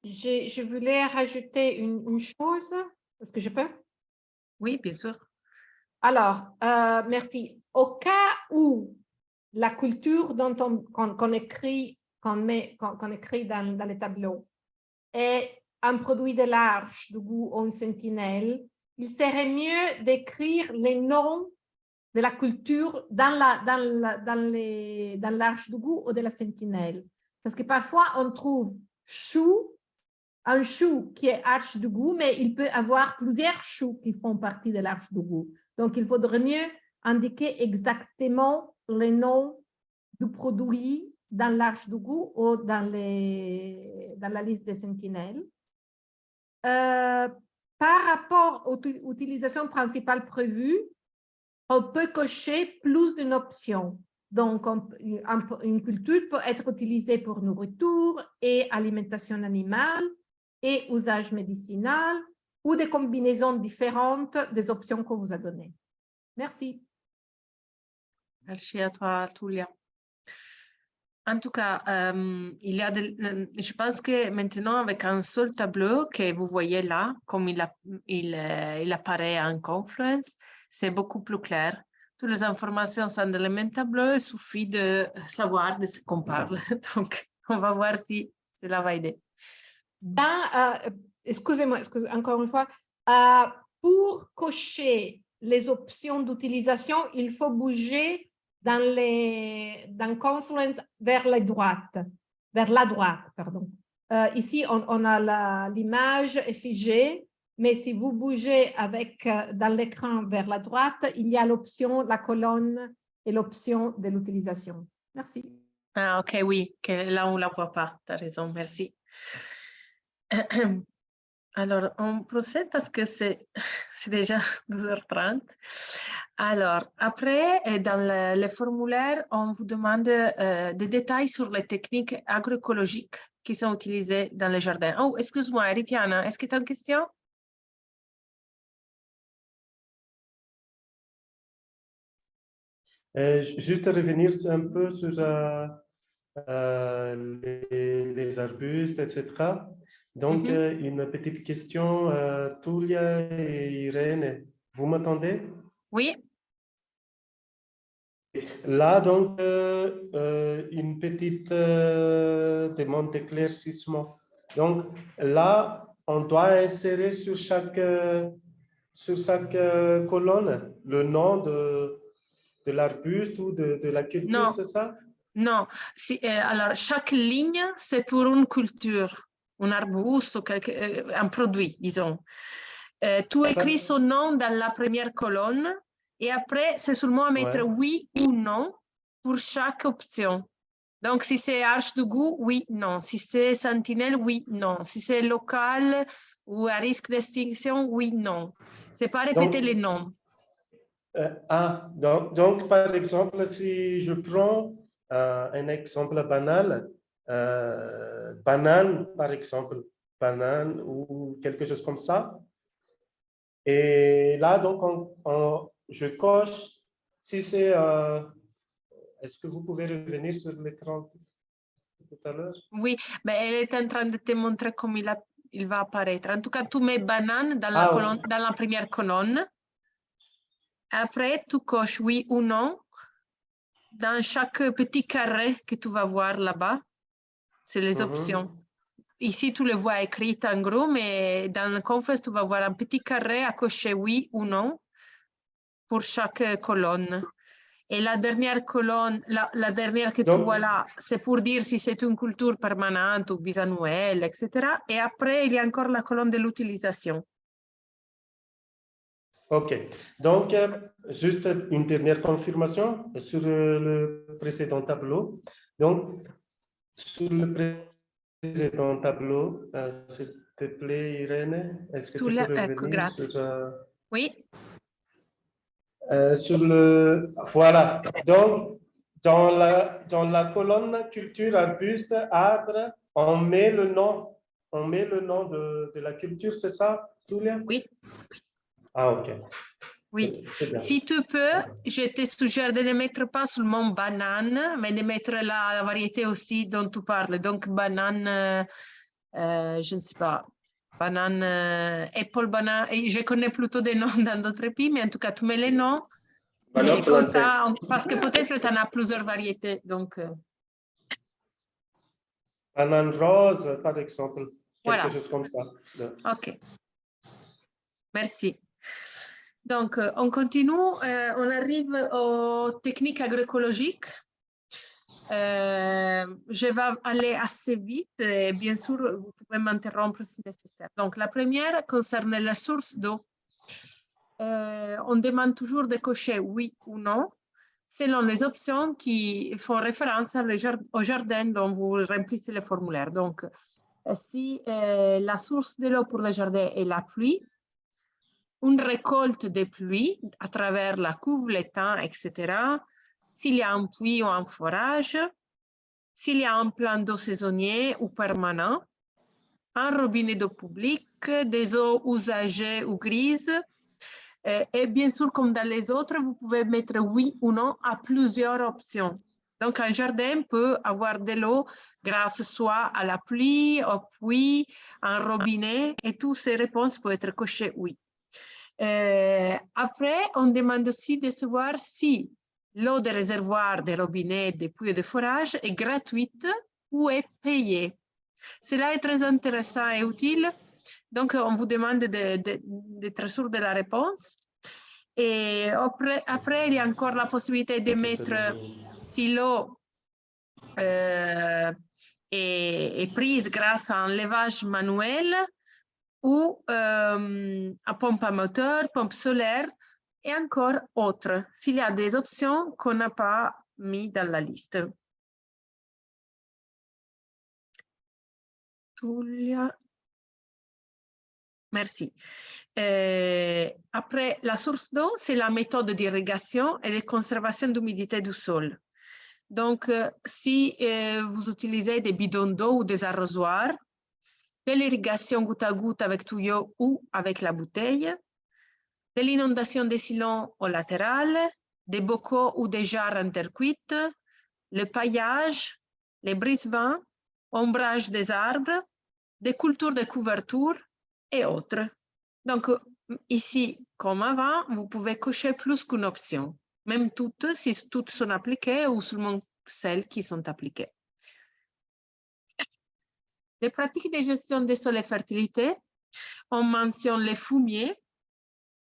Je voulais rajouter une chose. Est-ce que je peux? Oui, bien sûr. Alors, merci. Au cas où la culture qu'on écrit, qu'on écrit dans les tableaux est un produit de l'Arche du goût ou une sentinelle, il serait mieux d'écrire les noms de la culture dans l'Arche du goût ou de la sentinelle. Parce que parfois, on trouve un chou qui est Arche du goût, mais il peut avoir plusieurs choux qui font partie de l'Arche du goût. Donc, il faudrait mieux indiquer exactement les noms du produit dans l'Arche du goût ou dans la liste des sentinelles. Par rapport aux utilisations principales prévues, on peut cocher plus d'une option. Donc, une culture peut être utilisée pour nourriture et alimentation animale et usage médicinal ou des combinaisons différentes des options qu'on vous a données. Merci. Merci à toi, Tulia. En tout cas, je pense que maintenant, avec un seul tableau que vous voyez là, comme il apparaît en Confluence, c'est beaucoup plus clair. Toutes les informations sont dans le même tableau, il suffit de savoir de ce qu'on parle. Donc, on va voir si cela va aider. Excusez-moi, encore une fois, pour cocher les options d'utilisation, il faut bouger dans Confluence vers la droite, pardon. Ici, on a l'image est figée, mais si vous bougez dans l'écran vers la droite, il y a l'option, la colonne et l'option de l'utilisation. Merci. Ah, ok, oui, que là, on ne la voit pas. Tu as raison, merci. Alors, on procède parce que c'est déjà 12h30. Alors, après, dans le formulaire, on vous demande des détails sur les techniques agroécologiques qui sont utilisées dans les jardins. Oh, excuse-moi, Ritiana, est-ce que tu as une question? Juste revenir un peu sur les arbustes, etc. Donc, une petite question, Tulia et Irène, vous m'entendez? Oui. Là, donc, une petite demande d'éclaircissement. Donc, là, on doit insérer sur chaque colonne le nom de l'arbuste ou de la culture, c'est ça? Non. Alors, chaque ligne, c'est pour une culture, un arbuste, un produit, disons. Tu écris son nom dans la première colonne et après, c'est seulement à mettre oui ou non pour chaque option. Donc, si c'est arche de goût, oui, non. Si c'est sentinelle, oui, non. Si c'est local ou à risque d'extinction, oui, non. C'est pas répéter les noms. Donc, par exemple, si je prends un exemple banal, banane, par exemple, banane ou quelque chose comme ça. Et là, donc, je coche si c'est... Est-ce que vous pouvez revenir sur l'écran tout à l'heure? Oui, mais elle est en train de te montrer comment il va apparaître. En tout cas, tu mets banane dans dans la première colonne. Après, tu coches oui ou non dans chaque petit carré que tu vas voir là-bas. C'est les options. Ici, tu le vois écrit en gros, mais dans le Confluence, tu vas voir un petit carré à cocher oui ou non pour chaque colonne. Et la dernière colonne, la dernière que tu vois là, c'est pour dire si c'est une culture permanente ou bisannuelle, etc. Et après, il y a encore la colonne de l'utilisation. OK. Donc, juste une dernière confirmation sur le précédent tableau. Donc, sur le précédent tableau, s'il te plaît, Irène, est-ce que tu peux revenir sur... Oui. Sur le... Voilà. Donc, dans la colonne culture, arbuste, arbre, on met le nom de la culture, c'est ça, Julia? Oui. Ah, ok. Oui. Bien. Si tu peux, je te suggère de ne mettre pas seulement banane, mais de mettre la variété aussi dont tu parles. Donc, banane, je ne sais pas, banane, apple, banane. Et je connais plutôt des noms dans d'autres pays, mais en tout cas, tu mets les noms. Banane Et comme plantain. ça, parce que peut-être tu en as plusieurs variétés. Donc, Banane rose, par exemple. Quelque voilà. chose comme ça. OK. Merci. Donc, on continue. On arrive aux techniques agroécologiques. Je vais aller assez vite et bien sûr, vous pouvez m'interrompre si nécessaire. Donc, la première concerne la source d'eau. On demande toujours de cocher oui ou non selon les options qui font référence au jardin dont vous remplissez le formulaire. Donc, si la source de l'eau pour le jardin est la pluie, une récolte de pluie à travers la cuve, l'étang, etc. S'il y a un puits ou un forage, s'il y a un plan d'eau saisonnier ou permanent, un robinet d'eau publique, des eaux usagées ou grises, et bien sûr, comme dans les autres, vous pouvez mettre oui ou non à plusieurs options. Donc, un jardin peut avoir de l'eau grâce soit à la pluie, au puits, à un robinet, et toutes ces réponses peuvent être cochées oui. Après, on demande aussi de savoir si l'eau des réservoirs, des robinets, des puits et des forages est gratuite ou est payée. Cela est très intéressant et utile. Donc, on vous demande d'être sûr de la réponse. Et après, il y a encore la possibilité de mettre si l'eau est prise grâce à un levage manuel ou à pompe à moteur, pompe solaire et encore autres, s'il y a des options qu'on n'a pas mis dans la liste. Tulia. Merci. Après, la source d'eau, c'est la méthode d'irrigation et de conservation d'humidité du sol. Donc, si vous utilisez des bidons d'eau ou des arrosoirs, de l'irrigation goutte à goutte avec tuyau ou avec la bouteille, de l'inondation des sillons au latéral, des bocaux ou des jarres intercuites, le paillage, les brise-vents, ombrage des arbres, des cultures de couverture et autres. Donc, ici, comme avant, vous pouvez cocher plus qu'une option, même toutes, si toutes sont appliquées ou seulement celles qui sont appliquées. Les pratiques de gestion des sols et fertilité, on mentionne les fumiers.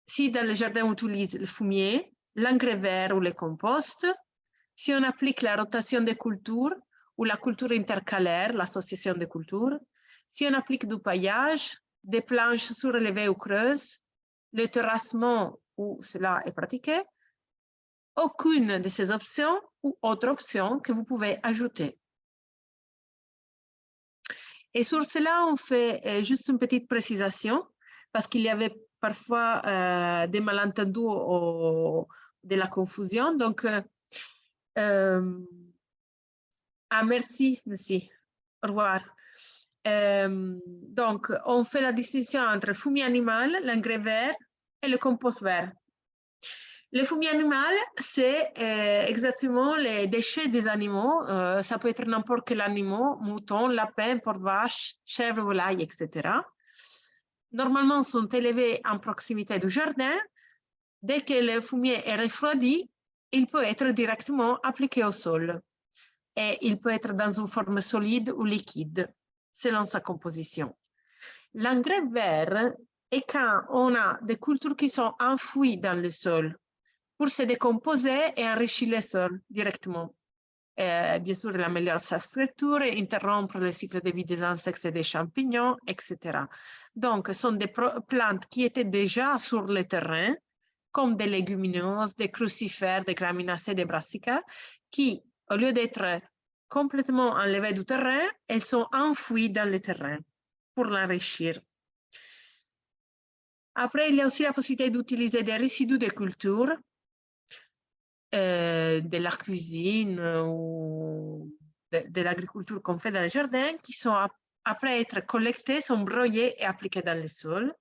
Si dans le jardin on utilise le fumier, l'engrais vert ou le compost, si on applique la rotation des cultures ou la culture intercalaire, l'association de cultures, si on applique du paillage, des planches surélevées ou creuses, le terrassement où cela est pratiqué, aucune de ces options ou autre option que vous pouvez ajouter. Et sur cela, on fait juste une petite précision parce qu'il y avait parfois des malentendus ou de la confusion. Donc, merci. Au revoir. Donc, on fait la distinction entre le fumier animal, l'engrais vert et le compost vert. Le fumier animal, c'est exactement les déchets des animaux. Ça peut être n'importe quel animal, mouton, lapin, porc vache, chèvre, volaille, etc. Normalement, sont élevés en proximité du jardin. Dès que le fumier est refroidi, il peut être directement appliqué au sol. Et il peut être dans une forme solide ou liquide, selon sa composition. L'engrais vert est quand on a des cultures qui sont enfouies dans le sol pour se décomposer et enrichir le sol directement. Bien sûr, il améliore sa structure, interrompre le cycle de vie des insectes et des champignons, etc. Donc, ce sont des plantes qui étaient déjà sur le terrain, comme des légumineuses, des crucifères, des graminacées, des brassicas, qui, au lieu d'être complètement enlevées du terrain, elles sont enfouies dans le terrain pour l'enrichir. Après, il y a aussi la possibilité d'utiliser des résidus de culture. de la cuisine ou de l'agriculture qu'on fait dans les jardins, qui sont, après être collectés, sont broyés et appliqués dans le sol.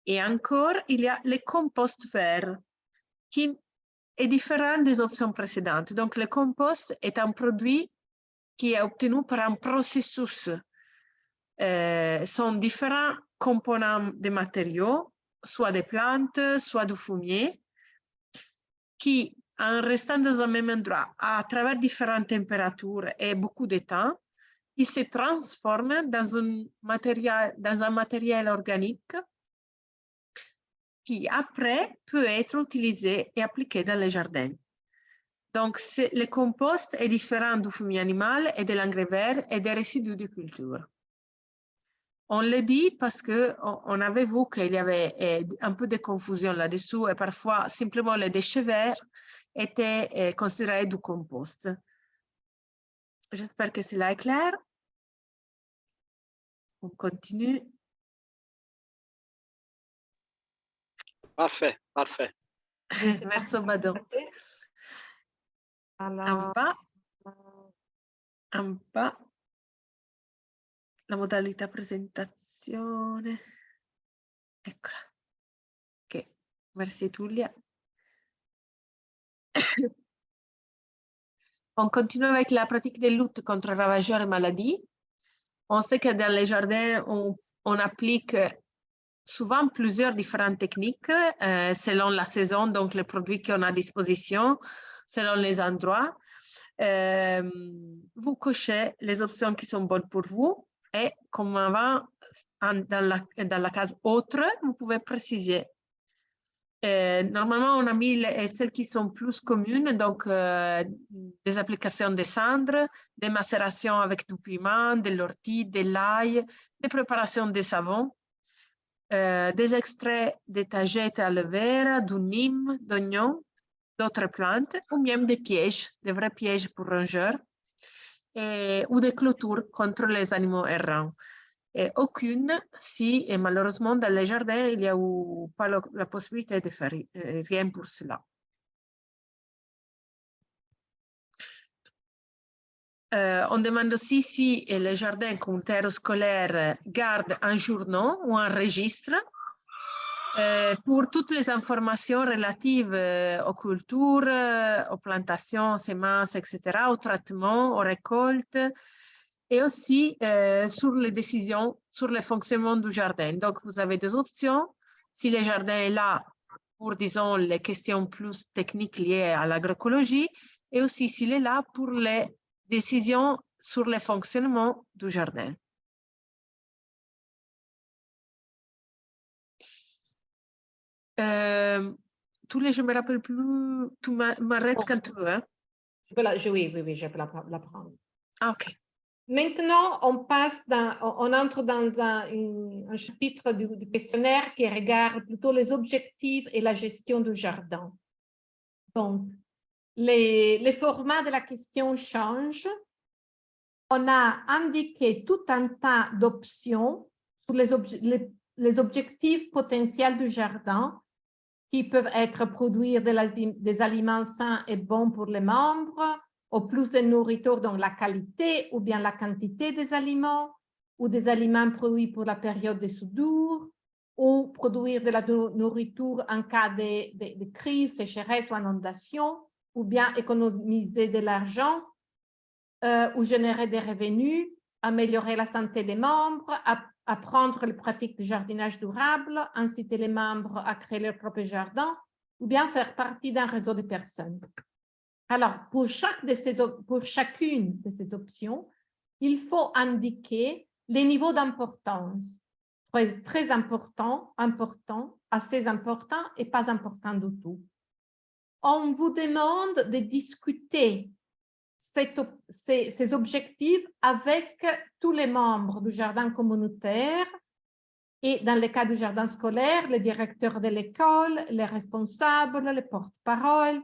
Et encore, il y a le compost vert, qui est différent des options précédentes. Donc, le compost est un produit qui est obtenu par un processus. Sont différents composants de matériaux, soit des plantes, soit du fumier, qui, en restant dans un même endroit, à travers différentes températures et beaucoup de temps, ils se transforment dans un matériel organique qui, après, peut être utilisé et appliqué dans les jardins. Donc, le compost est différent du fumier animal et de l'engrais vert et des résidus de culture. On le dit parce qu'on avait vu qu'il y avait un peu de confusion là-dessous et parfois simplement les déchets verts étaient considérés du compost. J'espère que cela est clair. On continue. Parfait, parfait. Merci, Badon. Alors, un bas. La modalità presentazione. Eccola. Ok, merci Tullia. On continue avec la pratique de lutte contre ravageurs et maladies. On sait que dans les jardins, on applique souvent plusieurs différentes techniques selon la saison, donc les produits qu'on a à disposition, selon les endroits. Vous cochez les options qui sont bonnes pour vous et comme avant, dans la case « Autres », vous pouvez préciser. Normalement, on a mis celles qui sont plus communes, donc des applications de cendres, des macérations avec du piment, de l'ortie, de l'ail, des préparations de savon, des extraits de tagette aloe vera, du nîmes, d'oignons, d'autres plantes, ou même des pièges, des vrais pièges pour rongeurs, ou des clôtures contre les animaux errants. Et aucune, si, et malheureusement, dans les jardins, il n'y a pas la possibilité de faire rien pour cela. On demande aussi si les jardins communautaires scolaires gardent un journal ou un registre pour toutes les informations relatives aux cultures, aux plantations, semences, etc., au traitement, aux récoltes, et aussi sur les décisions sur le fonctionnement du jardin. Donc, vous avez des options. Si le jardin est là pour, disons, les questions plus techniques liées à l'agroécologie, et aussi s'il est là pour les décisions sur le fonctionnement du jardin. Je ne me rappelle plus, tu m'arrêtes quand tu veux. Hein? Oui, je peux la prendre. Ah, ok. Maintenant, on entre dans un chapitre du questionnaire qui regarde plutôt les objectifs et la gestion du jardin. Donc, les formats de la question changent. On a indiqué tout un tas d'options sur les objectifs potentiels du jardin qui peuvent être produire des aliments sains et bons pour les membres, ou plus de nourriture dans la qualité ou bien la quantité des aliments, ou des aliments produits pour la période de soudure, ou produire de la nourriture en cas de crise, sécheresse ou inondation, ou bien économiser de l'argent, ou générer des revenus, améliorer la santé des membres, apprendre les pratiques de jardinage durable, inciter les membres à créer leur propre jardin, ou bien faire partie d'un réseau de personnes. Alors, pour chacune de ces options, il faut indiquer les niveaux d'importance. Très important, assez important et pas important du tout. On vous demande de discuter ces objectifs avec tous les membres du jardin communautaire et dans le cas du jardin scolaire, les directeurs de l'école, les responsables, les porte-paroles.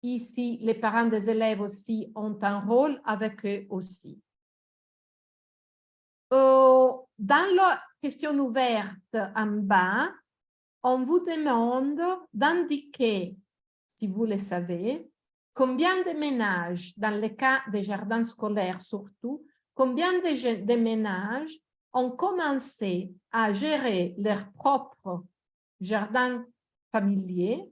Ici, les parents des élèves aussi ont un rôle avec eux aussi. Dans la question ouverte en bas, on vous demande d'indiquer, si vous le savez, combien de ménages, dans le cas des jardins scolaires surtout, combien de ménages ont commencé à gérer leur propre jardin familier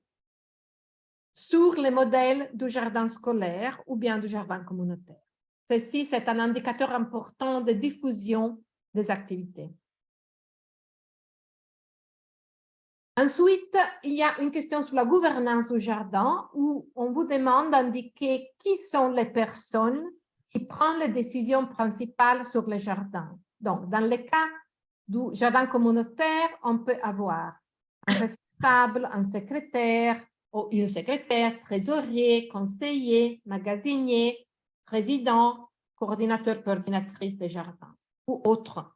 sur les modèles du jardin scolaire ou bien du jardin communautaire. Ceci, c'est un indicateur important de diffusion des activités. Ensuite, il y a une question sur la gouvernance du jardin où on vous demande d'indiquer qui sont les personnes qui prennent les décisions principales sur le jardin. Donc, dans le cas du jardin communautaire, on peut avoir un responsable, un secrétaire, ou une secrétaire, trésorier, conseiller, magasinier, président, coordinateur, coordinatrice des jardins ou autres.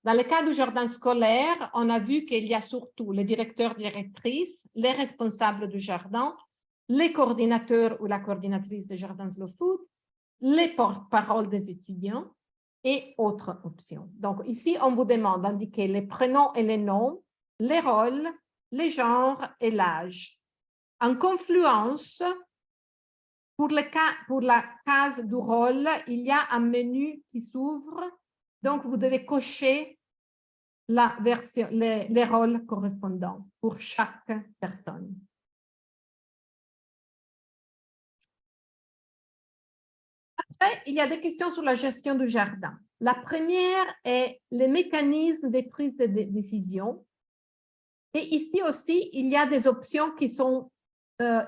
Dans le cas du jardin scolaire, on a vu qu'il y a surtout les directeurs, directrices, les responsables du jardin, les coordinateurs ou la coordinatrice des jardins slow food, les porte-parole des étudiants et autres options. Donc ici, on vous demande d'indiquer les prénoms et les noms, les rôles, les genres et l'âge. En confluence, pour la case du rôle, il y a un menu qui s'ouvre. Donc, vous devez cocher les rôles correspondants pour chaque personne. Après, il y a des questions sur la gestion du jardin. La première est les mécanismes de prise de décision. Et ici aussi, il y a des options qui sont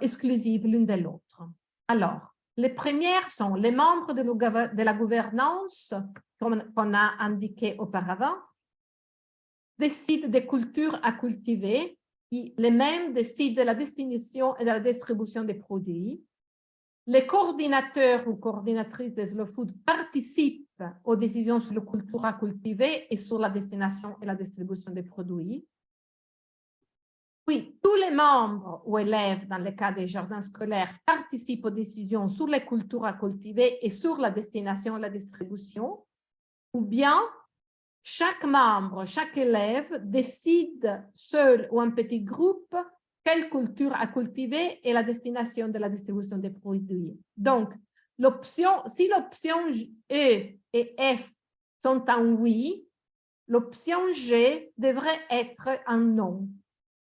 exclusives l'une de l'autre. Alors, les premières sont les membres de la gouvernance, qu'on a indiqué auparavant, décident des cultures à cultiver, les mêmes décident de la destination et de la distribution des produits. Les coordinateurs ou coordinatrices des slow food participent aux décisions sur les cultures à cultiver et sur la destination et la distribution des produits. Puis, tous les membres ou élèves, dans le cas des jardins scolaires, participent aux décisions sur les cultures à cultiver et sur la destination et la distribution. Ou bien, chaque membre, chaque élève décide seul ou en petit groupe quelle culture à cultiver et la destination de la distribution des produits. Donc, si l'option E et F sont un oui, l'option G devrait être un non.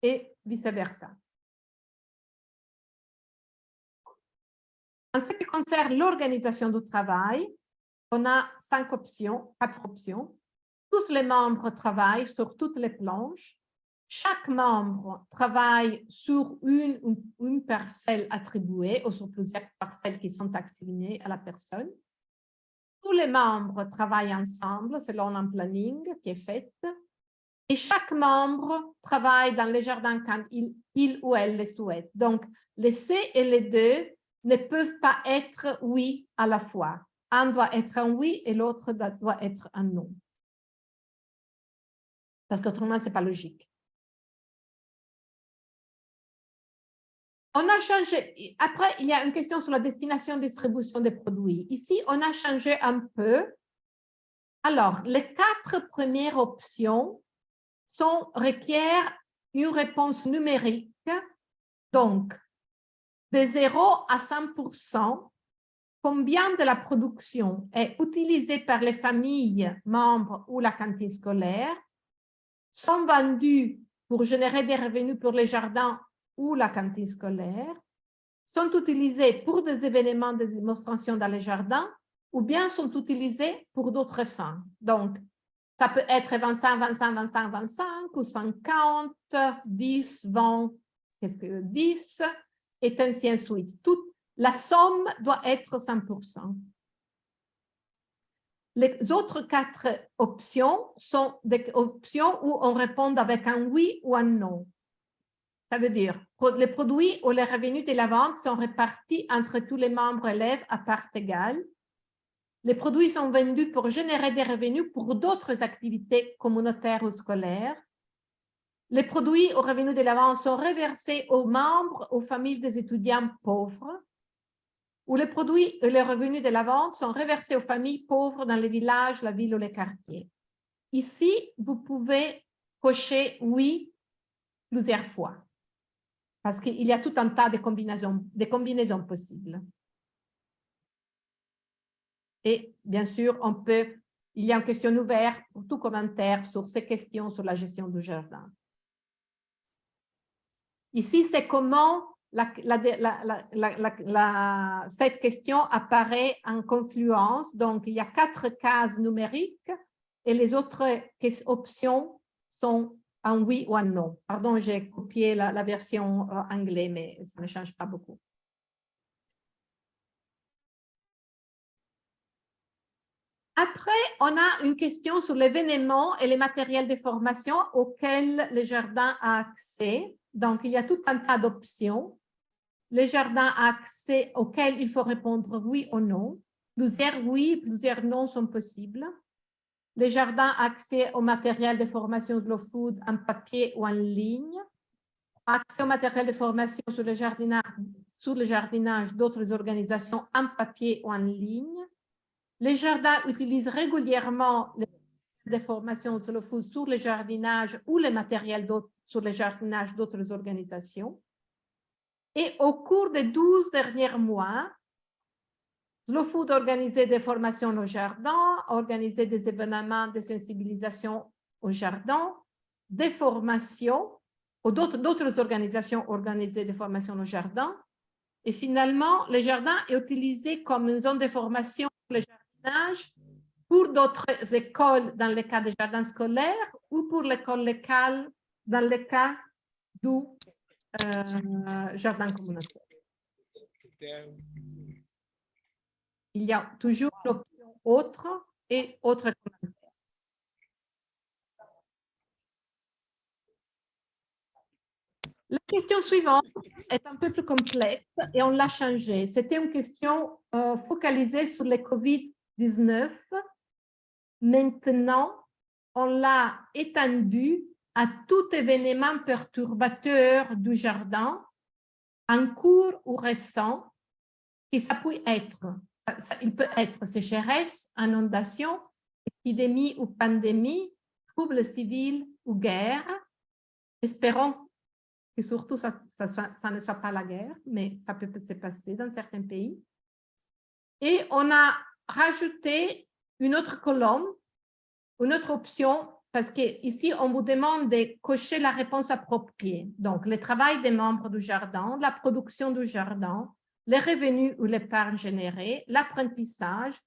Et vice-versa. En ce qui concerne l'organisation du travail, on a 4 options. Tous les membres travaillent sur toutes les planches. Chaque membre travaille sur une parcelle attribuée ou sur plusieurs parcelles qui sont assignées à la personne. Tous les membres travaillent ensemble selon un planning qui est fait. Et chaque membre travaille dans le jardin quand il ou elle le souhaite. Donc, les C et les D ne peuvent pas être oui à la fois. Un doit être un oui et l'autre doit être un non. Parce qu'autrement, ce n'est pas logique. On a changé. Après, il y a une question sur la destination et distribution des produits. Ici, on a changé un peu. Alors, les 4 premières options requièrent une réponse numérique, donc de 0 à 100%, combien de la production est utilisée par les familles, membres ou la cantine scolaire, sont vendus pour générer des revenus pour les jardins ou la cantine scolaire, sont utilisés pour des événements de démonstration dans les jardins ou bien sont utilisés pour d'autres fins. Donc, ça peut être 25, 25, 25, 25 ou 50, 10, 20, 10 et ainsi de suite. La somme doit être 100%. Les autres 4 options sont des options où on répond avec un oui ou un non. Ça veut dire les produits ou les revenus de la vente sont répartis entre tous les membres élèves à part égale. Les produits sont vendus pour générer des revenus pour d'autres activités communautaires ou scolaires. Les produits aux revenus de la vente sont reversés aux membres, aux familles des étudiants pauvres. Ou les produits et les revenus de la vente sont reversés aux familles pauvres dans les villages, la ville ou les quartiers. Ici, vous pouvez cocher oui plusieurs fois. parce qu'il y a tout un tas de combinaisons possibles. Et bien sûr, il y a une question ouverte pour tout commentaire sur ces questions sur la gestion du jardin. Ici, c'est comment cette question apparaît en confluence. Donc, il y a 4 cases numériques et les autres options sont en oui ou en non. Pardon, j'ai copié la version anglaise, mais ça ne change pas beaucoup. Après, on a une question sur l'événement et les matériels de formation auxquels le jardin a accès. Donc, il y a tout un tas d'options. Le jardin a accès auxquels il faut répondre oui ou non. Plusieurs oui, plusieurs non sont possibles. Le jardin a accès au matériel de formation Slow Food en papier ou en ligne. Accès au matériel de formation sur le jardinage d'autres organisations en papier ou en ligne. Les jardins utilisent régulièrement les formations Slow Food sur le jardinage ou le matériel sur le jardinage d'autres organisations. Et au cours des 12 derniers mois, Slow Food organisait des formations au jardin, organisait des événements de sensibilisation au jardin, des formations, ou d'autres organisations organisaient des formations au jardin. Et finalement, le jardin est utilisé comme une zone de formation pour le jardinage pour d'autres écoles dans le cas des jardins scolaires ou pour l'école locale dans le cas du jardin communautaire. Il y a toujours l'option autre et autre commentaire. La question suivante est un peu plus complexe et on l'a changée. C'était une question focalisée sur le COVID-19. Maintenant, on l'a étendue à tout événement perturbateur du jardin, en cours ou récent, qui ça peut être. Il peut être sécheresse, inondation, épidémie ou pandémie, troubles civils ou guerre. Espérons que surtout ça ne soit pas la guerre, mais ça peut se passer dans certains pays. Et on a rajouté une autre colonne, une autre option, parce qu'ici, on vous demande de cocher la réponse appropriée. Donc, le travail des membres du jardin, la production du jardin, les revenus ou l'épargne générée, l'apprentissage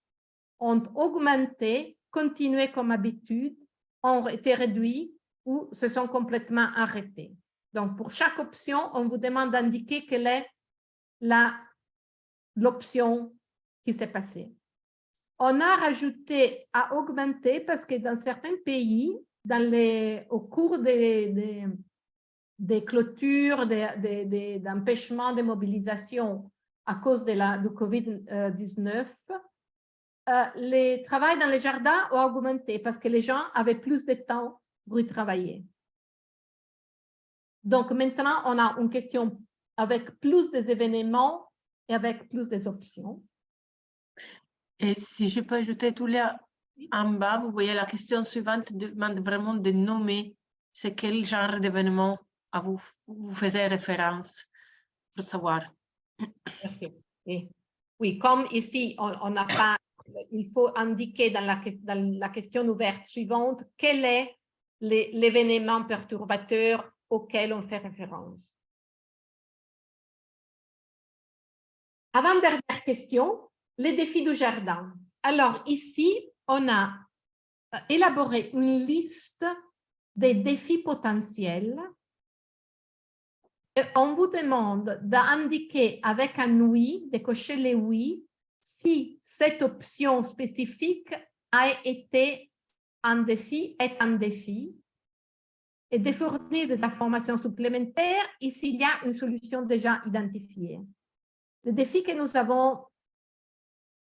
ont augmenté, continué comme habitude, ont été réduits ou se sont complètement arrêtés. Donc, pour chaque option, on vous demande d'indiquer quelle est l'option qui s'est passée. On a rajouté à augmenter parce que dans certains pays, au cours des clôtures, d'empêchements de mobilisation à cause du COVID-19, le travail dans les jardins a augmenté parce que les gens avaient plus de temps pour y travailler. Donc maintenant, on a une question avec plus d'événements et avec plus d'options. Et si je peux ajouter, Tulia, en bas, vous voyez la question suivante demande vraiment de nommer c'est quel genre d'événement vous faisiez référence pour savoir. Merci. Oui, comme ici, on n'a pas, il faut indiquer dans la question ouverte suivante quel est l'événement perturbateur auquel on fait référence. Avant-dernière question, les défis du jardin. Alors ici, on a élaboré une liste des défis potentiels et on vous demande d'indiquer avec un oui, de cocher les oui, si cette option spécifique a été un défi, est un défi, et de fournir des informations supplémentaires et s'il y a une solution déjà identifiée. Les défis que nous avons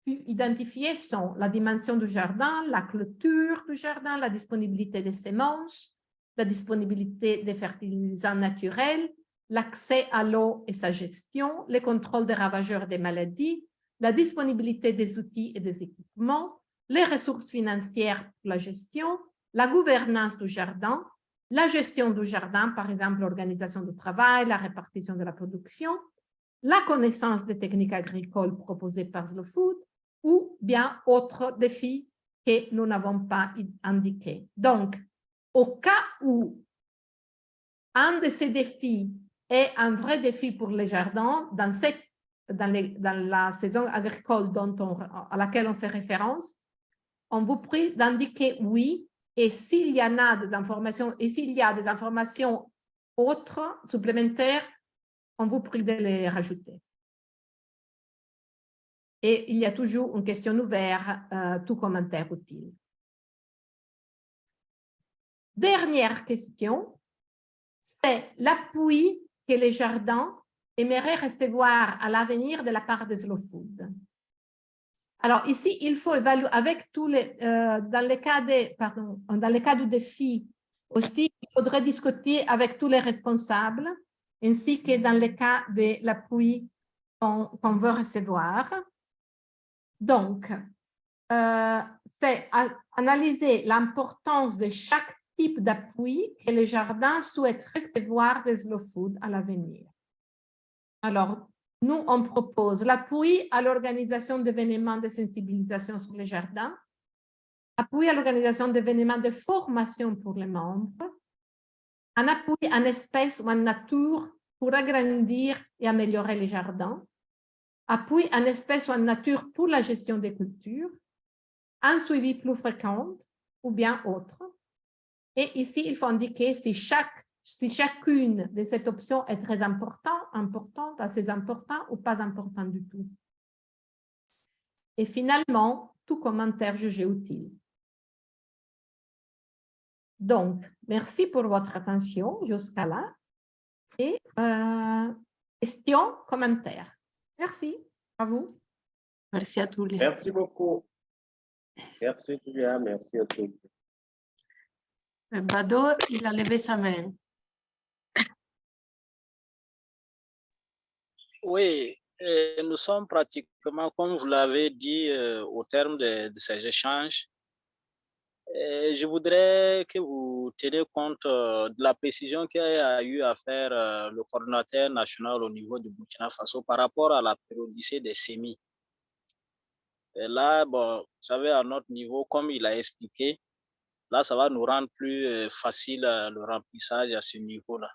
pu identifier sont la dimension du jardin, la clôture du jardin, la disponibilité des semences, la disponibilité des fertilisants naturels, l'accès à l'eau et sa gestion, le contrôle des ravageurs des maladies, la disponibilité des outils et des équipements, les ressources financières pour la gestion, la gouvernance du jardin, la gestion du jardin, par exemple l'organisation du travail, la répartition de la production, la connaissance des techniques agricoles proposées par Slow Food ou bien autres défis que nous n'avons pas indiqués. Donc, au cas où un de ces défis est un vrai défi pour les jardins dans la saison agricole à laquelle on fait référence, on vous prie d'indiquer oui, et s'il y en a des informations, et s'il y a des informations autres, supplémentaires, on vous prie de les rajouter. Et il y a toujours une question ouverte, tout commentaire utile. Dernière question, c'est l'appui que les jardins aimeraient recevoir à l'avenir de la part de Slow Food. Alors ici, il faut évaluer avec tous les, dans les cas du défi aussi, il faudrait discuter avec tous les responsables, ainsi que dans le cas de l'appui qu'on veut recevoir. Donc, c'est analyser l'importance de chaque type d'appui que les jardins souhaitent recevoir des Slow Food à l'avenir. Alors, nous, on propose l'appui à l'organisation d'événements de sensibilisation sur les jardins, appui à l'organisation d'événements de formation pour les membres, un appui en espèces ou en nature pour agrandir et améliorer les jardins, appui en espèces ou en nature pour la gestion des cultures, un suivi plus fréquent ou bien autre. Et ici, il faut indiquer si chacune de ces options est très importante, assez importante ou pas importante du tout. Et finalement, tout commentaire jugé utile. Donc, merci pour votre attention jusqu'à là. Et questions, commentaires. Merci à vous. Merci à tous les. Merci beaucoup. Merci Julia, merci à tous. Bado, il a levé sa main. Oui, nous sommes pratiquement, comme vous l'avez dit, au terme de ces échanges. Je voudrais que vous teniez compte de la précision qu'a eu à faire le coordinateur national au niveau du Burkina Faso par rapport à la périodicité des semis. Et là, bon, vous savez, à notre niveau, comme il a expliqué, là, ça va nous rendre plus facile le remplissage à ce niveau-là.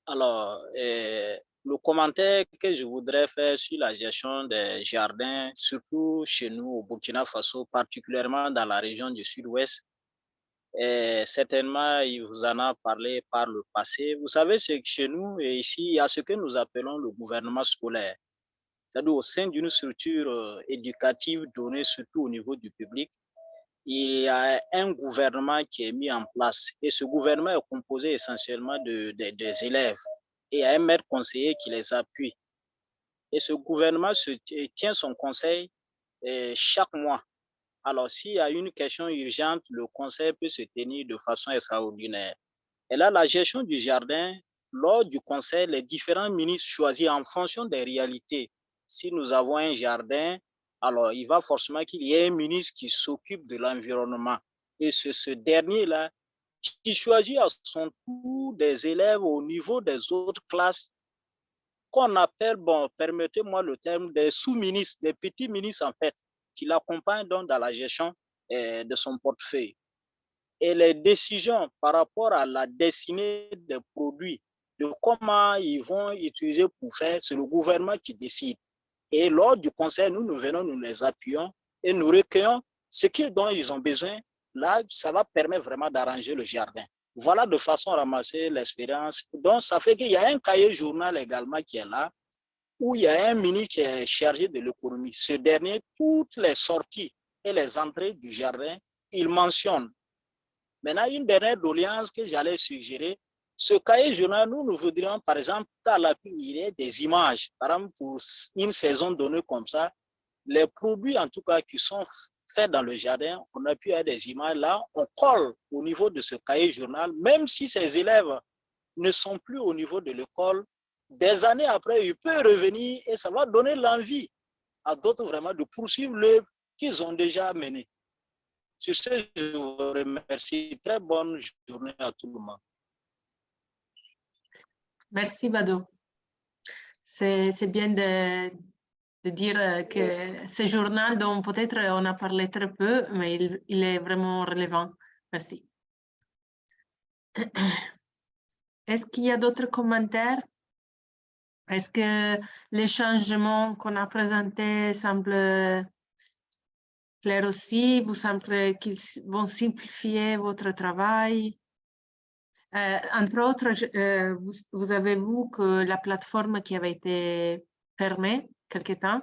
Alors, le commentaire que je voudrais faire sur la gestion des jardins, surtout chez nous au Burkina Faso, particulièrement dans la région du Sud-Ouest, certainement, il vous en a parlé par le passé. Vous savez, c'est que chez nous, et ici, il y a ce que nous appelons le gouvernement scolaire. C'est-à-dire au sein d'une structure éducative donnée surtout au niveau du public, il y a un gouvernement qui est mis en place. Et ce gouvernement est composé essentiellement des élèves. Et il y a un maître conseiller qui les appuie. Et ce gouvernement tient son conseil chaque mois. Alors, s'il y a une question urgente, le conseil peut se tenir de façon extraordinaire. Et là, la gestion du jardin, lors du conseil, les différents ministres choisissent en fonction des réalités. Si nous avons un jardin, alors il va forcément qu'il y ait un ministre qui s'occupe de l'environnement. Et c'est ce dernier-là qui choisit à son tour des élèves au niveau des autres classes qu'on appelle, bon, permettez-moi le terme, des sous-ministres, des petits ministres en fait, qui l'accompagnent donc dans la gestion de son portefeuille. Et les décisions par rapport à la destinée des produits, de comment ils vont utiliser pour faire, c'est le gouvernement qui décide. Et lors du conseil, nous venons, nous les appuyons et nous recueillons ce dont ils ont besoin. Là, ça va permettre vraiment d'arranger le jardin. Voilà de façon à ramasser l'expérience. Donc, ça fait qu'il y a un cahier journal également qui est là, où il y a un ministre qui est chargé de l'économie. Ce dernier, toutes les sorties et les entrées du jardin, il mentionne. Maintenant, une dernière doléance que j'allais suggérer, ce cahier journal, nous voudrions, par exemple, à l'appui, il y a des images. Par exemple, pour une saison donnée comme ça, les produits, en tout cas, qui sont faits dans le jardin, on a pu avoir des images là, on colle au niveau de ce cahier journal, même si ces élèves ne sont plus au niveau de l'école, des années après, ils peuvent revenir et ça va donner l'envie à d'autres vraiment de poursuivre l'œuvre qu'ils ont déjà menée. Sur ce, je vous remercie. Très bonne journée à tout le monde. Merci, Bado. C'est bien de dire que ce journal dont peut-être on a parlé très peu, mais il est vraiment relevant. Merci. Est-ce qu'il y a d'autres commentaires? Est-ce que les changements qu'on a présentés semblent clairs aussi? Vous semble qu'ils vont simplifier votre travail? Entre autres, vous avez vu que la plateforme qui avait été fermée quelque temps,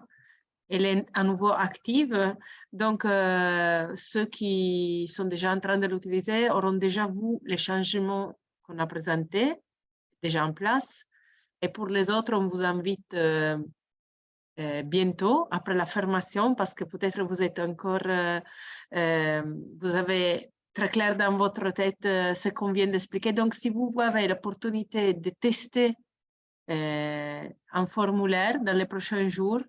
elle est à nouveau active. Donc, ceux qui sont déjà en train de l'utiliser auront déjà vu les changements qu'on a présentés, déjà en place. Et pour les autres, on vous invite bientôt, après la formation, parce que peut-être vous êtes encore, vous avez très clair dans votre tête ce qu'on vient d'expliquer. Donc, si vous avez l'opportunité de tester un formulaire dans les prochains jours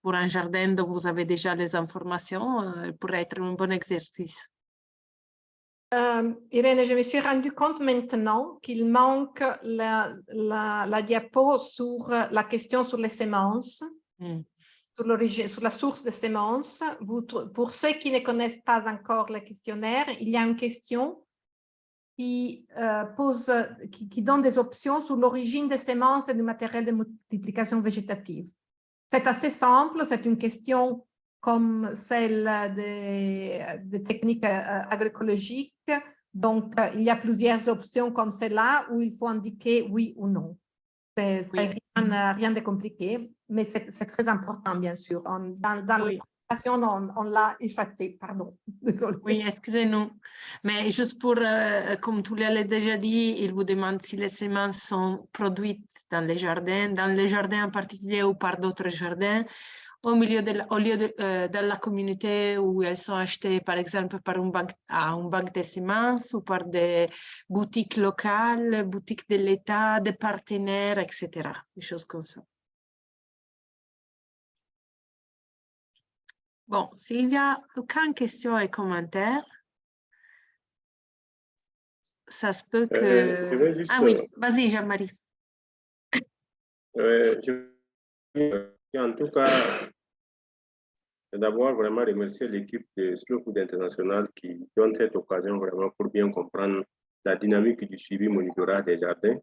pour un jardin dont vous avez déjà les informations, pourrait être un bon exercice. Irène, je me suis rendu compte maintenant qu'il manque la diapo sur la question sur les semences, sur l'origine, sur la source des semences. Pour ceux qui ne connaissent pas encore le questionnaire, il y a une question qui donne des options sur l'origine des semences et du matériel de multiplication végétative. C'est assez simple, c'est une question comme celle des techniques agroécologiques. Donc, il y a plusieurs options comme celle-là où il faut indiquer oui ou non. C'est rien de compliqué, mais c'est très important, bien sûr. Dans la présentation, on l'a effacé, pardon. Désolée. Oui, excusez-nous. Mais juste pour, comme tu l'as déjà dit, il vous demande si les semences sont produites dans les jardins en particulier ou par d'autres jardins, au lieu dans la communauté où elles sont achetées, par exemple, par une banque de semences ou par des boutiques locales, boutiques de l'État, des partenaires, etc. Des choses comme ça. Bon, s'il n'y a aucune question et commentaire, ça se peut que... Juste, ah oui, vas-y Jean-Marie. En tout cas, d'abord vraiment remercier l'équipe de Slow Food International qui donne cette occasion vraiment pour bien comprendre la dynamique du suivi monitorage des jardins.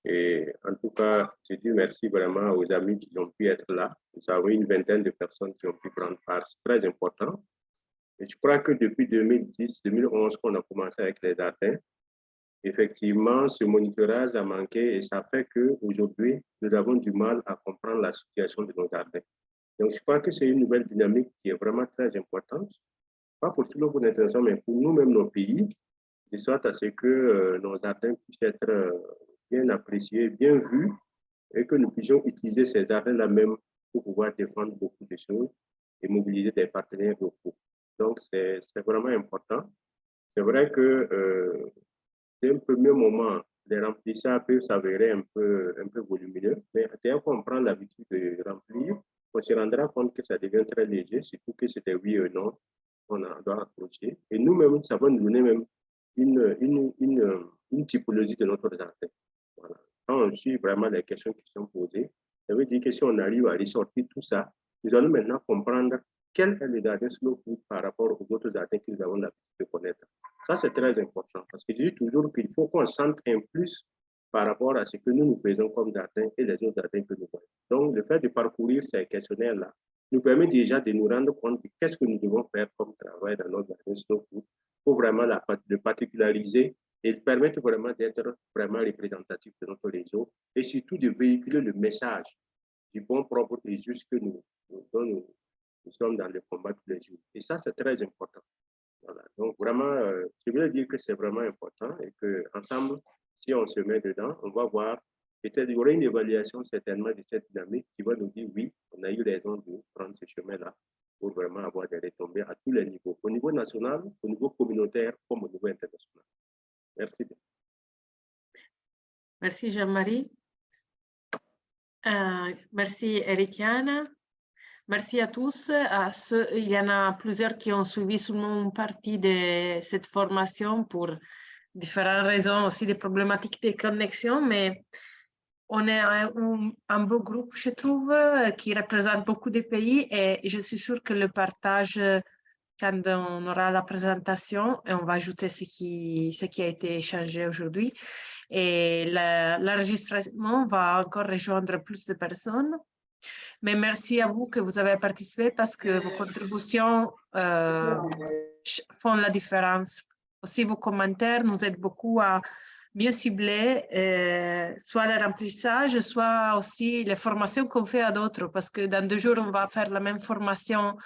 Et en tout cas, je dis merci vraiment aux amis qui ont pu être là. Nous avons une vingtaine de personnes qui ont pu prendre part. C'est très important. Et je crois que depuis 2010-2011 qu'on a commencé avec les jardins, effectivement, ce monitorage a manqué et ça fait qu'aujourd'hui, nous avons du mal à comprendre la situation de nos jardins. Donc, je crois que c'est une nouvelle dynamique qui est vraiment très importante, pas pour tout le monde d'intention, mais pour nous-mêmes, nos pays, de sorte à ce que nos jardins puissent être bien appréciés, bien vus, et que nous puissions utiliser ces jardins-là même pour pouvoir défendre beaucoup de choses et mobiliser des partenaires locaux. Donc, c'est vraiment important. C'est vrai que dès un premier moment, les remplissages peuvent s'avérer un peu volumineux, mais dès qu'on prend l'habitude de remplir, on se rendra compte que ça devient très léger, surtout que c'est des oui et non qu'on doit accrocher. Et nous-mêmes, ça va nous donner même une typologie de notre jardin. Voilà. Quand on suit vraiment les questions qui sont posées, ça veut dire que si on arrive à ressortir tout ça, nous allons maintenant comprendre quel est le jardin slow food par rapport aux autres jardins que nous avons l'habitude de connaître. Ça, c'est très important parce que je dis toujours qu'il faut qu'on sente un plus par rapport à ce que nous faisons comme jardin et les autres jardins que nous voyons. Donc, le fait de parcourir ces questionnaires-là nous permet déjà de nous rendre compte de qu'est-ce que nous devons faire comme travail dans notre jardin slow food pour vraiment le particulariser et permettre vraiment d'être vraiment représentatif de notre réseau et surtout de véhiculer le message du bon, propre et juste que nous sommes dans le combat tous les jours. Et ça, c'est très important. Voilà. Donc, vraiment, je voulais dire que c'est vraiment important et qu'ensemble, si on se met dedans, on va voir, peut-être il y aura une évaluation certainement de cette dynamique qui va nous dire oui, on a eu raison de prendre ce chemin-là pour vraiment avoir des retombées à tous les niveaux, au niveau national, au niveau communautaire, comme au niveau international. Merci bien. Merci Jean-Marie. Merci Erikiana. Merci à tous. Il y en a plusieurs qui ont suivi seulement une partie de cette formation pour différentes raisons, aussi des problématiques de connexion, mais on est un beau groupe, je trouve, qui représente beaucoup de pays et je suis sûre que le partage, quand on aura la présentation, et on va ajouter ce qui a été échangé aujourd'hui, et l'enregistrement va encore rejoindre plus de personnes. Mais merci à vous que vous avez participé parce que vos contributions font la différence. Aussi, vos commentaires nous aident beaucoup à mieux cibler soit le remplissage, soit aussi les formations qu'on fait à d'autres. Parce que dans 2 jours, on va faire la même formation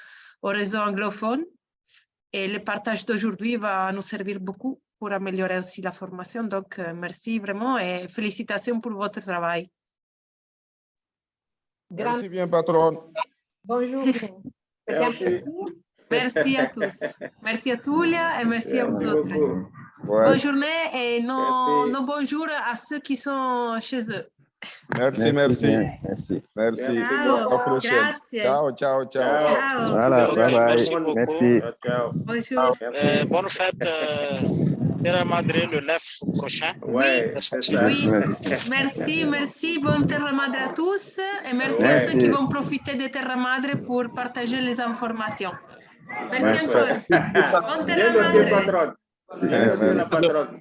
au réseau anglophone. Et le partage d'aujourd'hui va nous servir beaucoup pour améliorer aussi la formation. Donc, merci vraiment et félicitations pour votre travail. Merci bien, patronne. Bonjour. Merci à tous. Merci à Tulia et merci à vous autres. Ouais. Bonne journée et nos bonjours à ceux qui sont chez eux. Merci. Merci. Ciao. À la prochaine. Grazie. Ciao. Ciao. Voilà, Ok, bye bye. merci beaucoup. Merci. Ciao. Bonjour. Bonne fête, Terra Madre, le 9 prochain. Ouais, c'est ça. Oui, merci. Bonne Terra Madre à tous et merci à ceux qui vont profiter de Terra Madre pour partager les informations. Merci encore. Bonne Terra Bien noté, Madre. patron. Bien noté, la patronne.